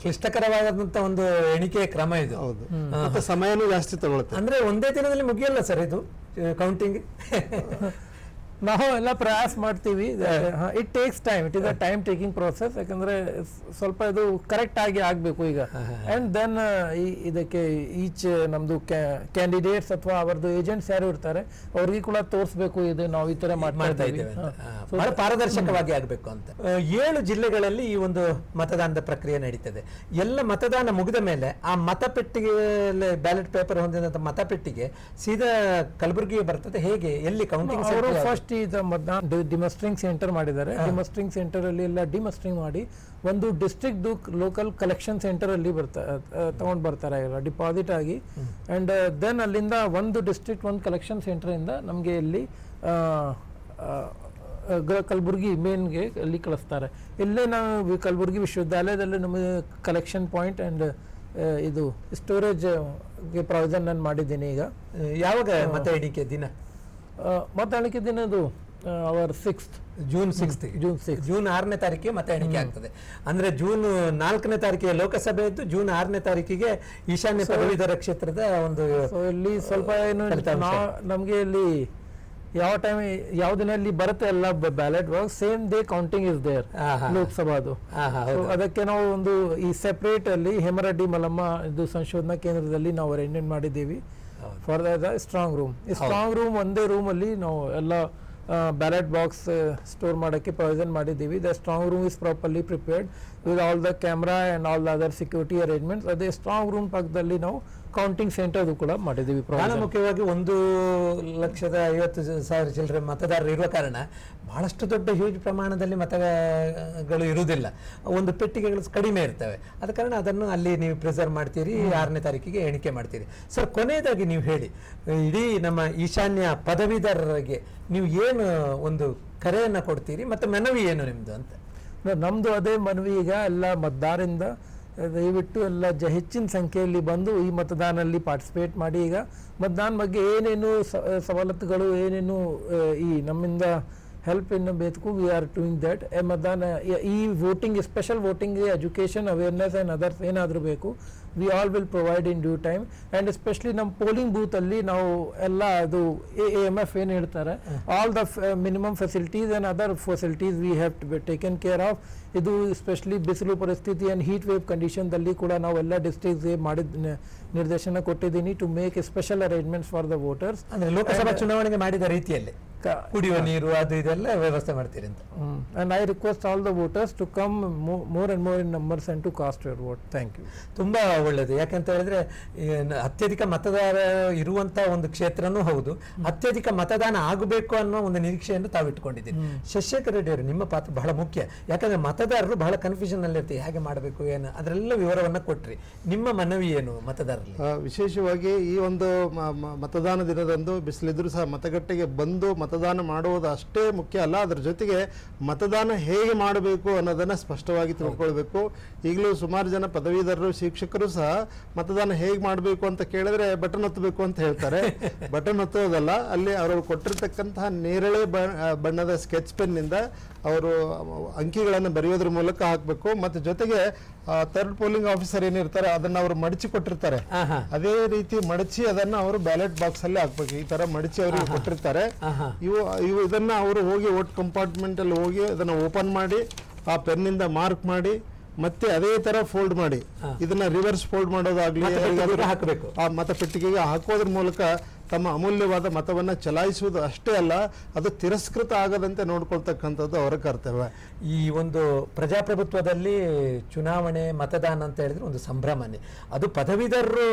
ಕ್ಲಿಷ್ಟಕರವಾದಂತ ಒಂದು ಎಣಿಕೆ ಕ್ರಮ ಇದು. ಹೌದು, ಮತ್ತೆ ಸಮಯನೂ ಜಾಸ್ತಿ ತಗೊಳುತ್ತೆ. ಅಂದ್ರೆ ಒಂದೇ ದಿನದಲ್ಲಿ ಮುಗಿಯಲ್ಲ ಸರ್ ಇದು ಕೌಂಟಿಂಗ್? ನಾವು ಎಲ್ಲ ಪ್ರಯಾಸ ಮಾಡ್ತೀವಿ. It takes time, it is a time taking process. ಯಾಕಂದ್ರೆ ಸ್ವಲ್ಪ ಇದು ಕರೆಕ್ಟ್ ಆಗಿ ಆಗ್ಬೇಕು ಈಗ. ಅಂಡ್ ದೆನ್ ಇದಕ್ಕೆ ಈಚ್ ನಮ್ದು ಕ್ಯಾಂಡಿಡೇಟ್ಸ್ ಅಥವಾ ಅವರದ್ದು ಏಜೆಂಟ್ಸ್ ಯಾರು ಇರ್ತಾರೆ ಅವ್ರಿಗೆ ಕೂಡ ತೋರಿಸ್ಬೇಕು ಇದು ನಾವು ಈ ತರ ಮಾಡ್ತಾ ಇದ್ದೇವೆ, ಬಹಳ ಪಾರದರ್ಶಕವಾಗಿ ಆಗ್ಬೇಕು ಅಂತ. 7 ಜಿಲ್ಲೆಗಳಲ್ಲಿ ಈ ಒಂದು ಮತದಾನದ ಪ್ರಕ್ರಿಯೆ ನಡೀತದೆ. ಎಲ್ಲ ಮತದಾನ ಮುಗಿದ ಮೇಲೆ ಆ ಮತಪೆಟ್ಟಿಗೆ ಬ್ಯಾಲೆಟ್ ಪೇಪರ್ ಹೊಂದಿದಂತ ಮತಪೆಟ್ಟಿಗೆ ಸೀದಾ ಕಲಬುರಗಿಗೆ ಬರ್ತದೆ. ಹೇಗೆ, ಎಲ್ಲಿ ಕೌಂಟಿಂಗ್? ಫಸ್ಟ್ ಡಿಮಸ್ಟ್ರಿಂಗ್ ಸೆಂಟರ್ ಮಾಡಿದ್ದಾರೆ. ಡಿಮಸ್ಟ್ರಿಂಗ್ ಸೆಂಟರ್ ಅಲ್ಲಿ ಎಲ್ಲ ಡಿಮಸ್ಟ್ರಿಂಗ್ ಮಾಡಿ ಒಂದು ಡಿಸ್ಟ್ರಿಕ್ಟ್ ಲೋಕಲ್ ಕಲೆಕ್ಷನ್ ಸೆಂಟರ್ ಅಲ್ಲಿ ತಗೊಂಡ್ ಬರ್ತಾರೆ ಡಿಪಾಸಿಟ್ ಆಗಿ. ಅಂಡ್ ದೆನ್ ಅಲ್ಲಿಂದ ಒಂದು ಡಿಸ್ಟ್ರಿಕ್ಟ್ ಒಂದು ಕಲೆಕ್ಷನ್ ಸೆಂಟರ್ ಇಂದ ನಮ್ಗೆ ಇಲ್ಲಿ ಕಲಬುರಗಿ ಮೇನ್ಗೆ ಅಲ್ಲಿ ಕಳಿಸ್ತಾರೆ. ಇಲ್ಲೇ ನಾವು ಕಲಬುರಗಿ ವಿಶ್ವವಿದ್ಯಾಲಯದಲ್ಲಿ ನಮಗೆ ಕಲೆಕ್ಷನ್ ಪಾಯಿಂಟ್ ಆ್ಯಂಡ್ ಇದು ಸ್ಟೋರೇಜ್ಗೆ ಪ್ರಾವಿಷನ್ ನಾನು ಮಾಡಿದ್ದೀನಿ. ಈಗ ಯಾವಾಗ ಮತ ಎಣಿಕೆ ದಿನ? ಮತ ಎಣಿಕೆ ದಿನದು ಅವರ್ 6th ಜೂನ್ 6 ಜೂನ್ 6ನೇ ತಾರೀಕಿಗೆ ಮತ ಎಣಿಕೆ ಆಗ್ತದೆ. ಅಂದ್ರೆ ಜೂನ್ 4ನೇ ತಾರೀಕಿಗೆ ಲೋಕಸಭೆಯದ್ದು, ಜೂನ್ 6ನೇ ತಾರೀಕಿಗೆ ಈಶಾನ್ಯ ಪದವೀಧರ ಕ್ಷೇತ್ರದ ಒಂದು. ಸೊ ಇಲ್ಲಿ ಸ್ವಲ್ಪ ಏನು ನಮಗೆ ಇಲ್ಲಿ ಯಾವ ಟೈಮ್ ಯಾವ ದಿನ ಇಲ್ಲಿ ಬರುತ್ತೆ ಎಲ್ಲ ballot work same day counting is there ಲೋಕಸಭಾದು. ಅದಕ್ಕೆ ನಾವು ಒಂದು ಈ ಸೆಪರೇಟ್ ಅಲ್ಲಿ ಹೇಮರೆಡ್ಡಿ ಮಲ್ಲಮ್ಮ ಇದು ಸಂಶೋಧನಾ ಕೇಂದ್ರದಲ್ಲಿ ನಾವು ಅರೇಂಜ್ಮೆಂಟ್ ಮಾಡಿದ್ದೀವಿ ಫಾರ್ ದ ಸ್ಟ್ರಾಂಗ್ ರೂಮ್. ಈ ಸ್ಟ್ರಾಂಗ್ ರೂಮ್ ಒಂದೇ ರೂಮ್ ಅಲ್ಲಿ ನಾವು ಎಲ್ಲ ಬ್ಯಾಲೆಟ್ ಬಾಕ್ಸ್ ಸ್ಟೋರ್ ಮಾಡೋಕ್ಕೆ ಪ್ರಾವಿಷನ್ ಮಾಡಿದ್ದೀವಿ. The strong room is properly prepared with all the camera and all the other security arrangements. ಅದೇ ಸ್ಟ್ರಾಂಗ್ ರೂಮ್ ಪಕ್ಕದಲ್ಲಿ ನಾವು ಕೌಂಟಿಂಗ್ ಸೆಂಟರ್ ಕೂಡ ಮಾಡಿದ್ದೀವಿ. ಬಹಳ ಮುಖ್ಯವಾಗಿ 1,50,000 ಚಿಲ್ಲರೆ ಮತದಾರರು ಇರುವ ಕಾರಣ ಬಹಳಷ್ಟು ದೊಡ್ಡ ಹ್ಯೂಜ್ ಪ್ರಮಾಣದಲ್ಲಿ ಮತಗಳು ಇರುವುದಿಲ್ಲ, ಒಂದು ಪೆಟ್ಟಿಗೆಗಳು ಕಡಿಮೆ ಇರ್ತವೆ. ಆದ ಕಾರಣ ಅದನ್ನು ಅಲ್ಲಿ ನೀವು ಪ್ರಿಸರ್ವ್ ಮಾಡ್ತೀರಿ, 6ನೇ ತಾರೀಕಿಗೆ ಎಣಿಕೆ ಮಾಡ್ತೀರಿ. ಸರ್, ಕೊನೆಯದಾಗಿ ನೀವು ಹೇಳಿ, ಇಡೀ ನಮ್ಮ ಈಶಾನ್ಯ ಪದವೀಧರರಿಗೆ ನೀವು ಏನು ಒಂದು ಕರೆಯನ್ನು ಕೊಡ್ತೀರಿ ಮತ್ತು ಮನವಿ ಏನು ನಿಮ್ಮದು ಅಂತ? ನಮ್ಮದು ಅದೇ ಮನವಿ. ಈಗ ಎಲ್ಲ ಮತದಾರರಿಂದ ದಯವಿಟ್ಟು ಎಲ್ಲ ಹೆಚ್ಚಿನ ಸಂಖ್ಯೆಯಲ್ಲಿ ಬಂದು ಈ ಮತದಾನಲ್ಲಿ ಪಾರ್ಟಿಸಿಪೇಟ್ ಮಾಡಿ. ಈಗ ಮತದಾನ ಬಗ್ಗೆ ಏನೇನು ಸವಲತ್ತುಗಳು ಏನೇನು ಈ ನಮ್ಮಿಂದ ಹೆಲ್ಪ್ ಏನು ಬೇಕು, ವಿ ಆರ್ ಡೂಯಿಂಗ್ ದಟ್. ಮತದಾನ ಈ voting, special voting, education awareness and others ಏನಾದರೂ ಬೇಕು, we all will provide in due time. And especially ನಮ್ಮ ಪೋಲಿಂಗ್ ಬೂತಲ್ಲಿ ನಾವು ಎಲ್ಲ ಅದು AMF ಏನು ಹೇಳ್ತಾರೆ, all the minimum facilities and other facilities we have to be taken care of. ಇದು ಸ್ಪೆಷಲಿ ಬಿಸಿಲು ಪರಿಸ್ಥಿತಿ ಆ್ಯಂಡ್ ಹೀಟ್ ವೇವ್ ಕಂಡೀಷನ್ದಲ್ಲಿ ಕೂಡ ನಾವು ಎಲ್ಲ ಡಿಸ್ಟ್ರಿಕ್ಟ್ಗೆ ಮಾಡಿದ ನಿರ್ದೇಶನ ಕೊಟ್ಟಿದ್ದೀನಿ to make a special arrangements for the voters. ಅಂದರೆ ಲೋಕಸಭಾ ಚುನಾವಣೆಗೆ ಮಾಡಿದ ರೀತಿಯಲ್ಲಿ ಕುಡಿಯುವ ನೀರು ಅದು ಇದೆಲ್ಲ ವ್ಯವಸ್ಥೆ ಮಾಡ್ತೀರಿ ಅಂತ. And I request all the voters to come more and more in numbers and to cast your vote. Thank you. ತುಂಬಾ ಒಳ್ಳೆಯದು. ಯಾಕಂತ ಹೇಳಿದ್ರೆ ಅತ್ಯಧಿಕ ಮತದಾರ ಇರುವಂತ ಒಂದು ಕ್ಷೇತ್ರನೂ ಹೌದು, ಅತ್ಯಧಿಕ ಮತದಾನ ಆಗಬೇಕು ಅನ್ನೋ ಒಂದು ನಿರೀಕ್ಷೆಯನ್ನು ತಾವು ಇಟ್ಕೊಂಡಿದ್ದೀರಿ. ಶಶಿಶೇಖರ್ ರೆಡ್ಡಿ ಅವರು, ನಿಮ್ಮ ಪಾತ್ರ ಬಹಳ ಮುಖ್ಯ. ಯಾಕಂದ್ರೆ ಮತದಾರರು ಬಹಳ ಕನ್ಫ್ಯೂಷನ್ ಅಲ್ಲಿ ಇರ್ತಾರೆ, ಹೇಗೆ ಮಾಡಬೇಕು ಏನು, ಅದರೆಲ್ಲ ವಿವರವನ್ನ ಕೊಟ್ರಿ. ನಿಮ್ಮ ಮನವಿ ಏನು ಮತದಾರರಲ್ಲಿ? ವಿಶೇಷವಾಗಿ ಈ ಒಂದು ಮತದಾನ ದಿನದಂದು ಬಿಸಿಲಿದ್ರು ಸಹ ಮತಗಟ್ಟೆಗೆ ಬಂದು ಮತದಾನ ಮಾಡುವುದು ಅಷ್ಟೇ ಮುಖ್ಯ ಅಲ್ಲ, ಅದರ ಜೊತೆಗೆ ಮತದಾನ ಹೇಗೆ ಮಾಡಬೇಕು ಅನ್ನೋದನ್ನ ಸ್ಪಷ್ಟವಾಗಿ ತಿಳ್ಕೊಳ್ಬೇಕು. ಈಗಲೂ ಸುಮಾರು ಜನ ಪದವೀಧರರು, ಶಿಕ್ಷಕರು ಸಹ ಮತದಾನ ಹೇಗೆ ಮಾಡಬೇಕು ಅಂತ ಕೇಳಿದ್ರೆ ಬಟನ್ ಒತ್ತಬೇಕು ಅಂತ ಹೇಳ್ತಾರೆ. ಬಟನ್ ಒತ್ತೋದಲ್ಲ, ಅಲ್ಲಿ ಅವರು ಕೊಟ್ಟಿರ್ತಕ್ಕಂತಹ ನೇರಳೆ ಬಣ್ಣದ ಸ್ಕೆಚ್ ಪೆನ್ನಿಂದ ಅವರು ಅಂಕಿಗಳನ್ನು ಬರೆಯೋದ್ರ ಮೂಲಕ ಹಾಕಬೇಕು. ಮತ್ತು ಜೊತೆಗೆ ಥರ್ಡ್ ಪೋಲಿಂಗ್ ಆಫೀಸರ್ ಏನಿರ್ತಾರೆ ಅದನ್ನ ಅವರು ಮಡಚಿ ಕೊಟ್ಟಿರ್ತಾರೆ, ಅದೇ ರೀತಿ ಮಡಚಿ ಅದನ್ನ ಅವರು ಬ್ಯಾಲೆಟ್ ಬಾಕ್ಸ್ ಅಲ್ಲಿ ಹಾಕ್ಬೇಕು. ಈ ತರ ಮಡಚಿ ಅವರಿಗೆ ಕೊಟ್ಟಿರ್ತಾರೆ. ಇವು ಇದನ್ನ ಅವರು ಹೋಗಿ ವೋಟ್ ಕಂಪಾರ್ಟ್ಮೆಂಟ್ ಅಲ್ಲಿ ಹೋಗಿ ಅದನ್ನ ಓಪನ್ ಮಾಡಿ ಆ ಪೆನ್ನಿಂದ ಮಾರ್ಕ್ ಮಾಡಿ ಮತ್ತೆ ಅದೇ ತರ ಫೋಲ್ಡ್ ಮಾಡಿ ಇದನ್ನ ರಿವರ್ಸ್ ಫೋಲ್ಡ್ ಮಾಡೋದಾಗ್ಲಿ ಹಾಕಬೇಕು. ಆ ಮತಪೆಟ್ಟಿಗೆಗೆ ಹಾಕೋದ್ರ ಮೂಲಕ ತಮ್ಮ ಅಮೂಲ್ಯವಾದ ಮತವನ್ನ ಚಲಾಯಿಸುವುದು ಅಷ್ಟೇ ಅಲ್ಲ, ಅದು ತಿರಸ್ಕೃತ ಆಗದಂತೆ ನೋಡ್ಕೊಳ್ತಕ್ಕಂಥದ್ದು ಅವರ ಕರ್ತವ್ಯ. ಈ ಒಂದು ಪ್ರಜಾಪ್ರಭುತ್ವದಲ್ಲಿ ಚುನಾವಣೆ, ಮತದಾನ ಅಂತ ಹೇಳಿದ್ರೆ ಒಂದು ಸಂಭ್ರಮನೇ. ಅದು ಪದವೀಧರರು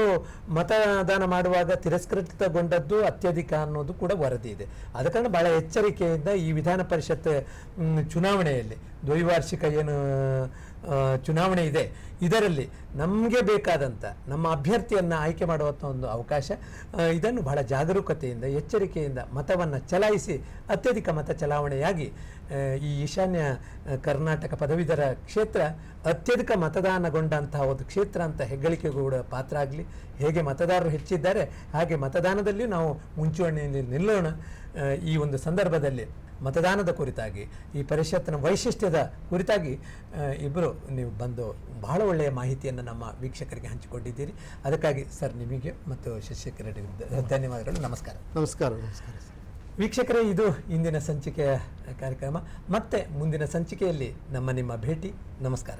ಮತದಾನ ಮಾಡುವಾಗ ತಿರಸ್ಕೃತಗೊಂಡದ್ದು ಅತ್ಯಧಿಕ ಅನ್ನೋದು ಕೂಡ ವರದಿ ಇದೆ. ಆದ ಕಾರಣ ಬಹಳ ಎಚ್ಚರಿಕೆಯಿಂದ ಈ ವಿಧಾನ ಪರಿಷತ್ ಚುನಾವಣೆಯಲ್ಲಿ, ದ್ವೈವಾರ್ಷಿಕ ಏನು ಚುನಾವಣೆ ಇದೆ, ಇದರಲ್ಲಿ ನಮಗೆ ಬೇಕಾದಂಥ ನಮ್ಮ ಅಭ್ಯರ್ಥಿಯನ್ನು ಆಯ್ಕೆ ಮಾಡುವಂಥ ಒಂದು ಅವಕಾಶ, ಇದನ್ನು ಬಹಳ ಜಾಗರೂಕತೆಯಿಂದ ಎಚ್ಚರಿಕೆಯಿಂದ ಮತವನ್ನು ಚಲಾಯಿಸಿ ಅತ್ಯಧಿಕ ಮತ ಚಲಾವಣೆಯಾಗಿ ಈ ಈಶಾನ್ಯ ಕರ್ನಾಟಕ ಪದವೀಧರ ಕ್ಷೇತ್ರ ಅತ್ಯಧಿಕ ಮತದಾನಗೊಂಡಂತಹ ಒಂದು ಕ್ಷೇತ್ರ ಅಂತ ಹೆಗ್ಗಳಿಕೆ ಕೂಡ ಪಾತ್ರ ಆಗಲಿ. ಹೇಗೆ ಮತದಾರರು ಹೆಚ್ಚಿದ್ದಾರೆ ಹಾಗೆ ಮತದಾನದಲ್ಲಿಯೂ ನಾವು ಮುಂಚೂಣಿಯಲ್ಲಿ ನಿಲ್ಲೋಣ. ಈ ಒಂದು ಸಂದರ್ಭದಲ್ಲಿ ಮತದಾನದ ಕುರಿತಾಗಿ, ಈ ಪರಿಷತ್ತಿನ ವೈಶಿಷ್ಟ್ಯದ ಕುರಿತಾಗಿ ಇಬ್ಬರು ನೀವು ಬಂದು ಬಹಳ ಒಳ್ಳೆಯ ಮಾಹಿತಿಯನ್ನು ನಮ್ಮ ವೀಕ್ಷಕರಿಗೆ ಹಂಚಿಕೊಂಡಿದ್ದೀರಿ. ಅದಕ್ಕಾಗಿ ಸರ್ ನಿಮಗೆ ಮತ್ತು ಶಶಿಶೇಖರ್ ರೆಡ್ಡಿ ಧನ್ಯವಾದಗಳು. ನಮಸ್ಕಾರ. ನಮಸ್ಕಾರ. ನಮಸ್ಕಾರ ವೀಕ್ಷಕರೇ, ಇದು ಇಂದಿನ ಸಂಚಿಕೆಯ ಕಾರ್ಯಕ್ರಮ. ಮತ್ತೆ ಮುಂದಿನ ಸಂಚಿಕೆಯಲ್ಲಿ ನಿಮ್ಮ ಭೇಟಿ. ನಮಸ್ಕಾರ.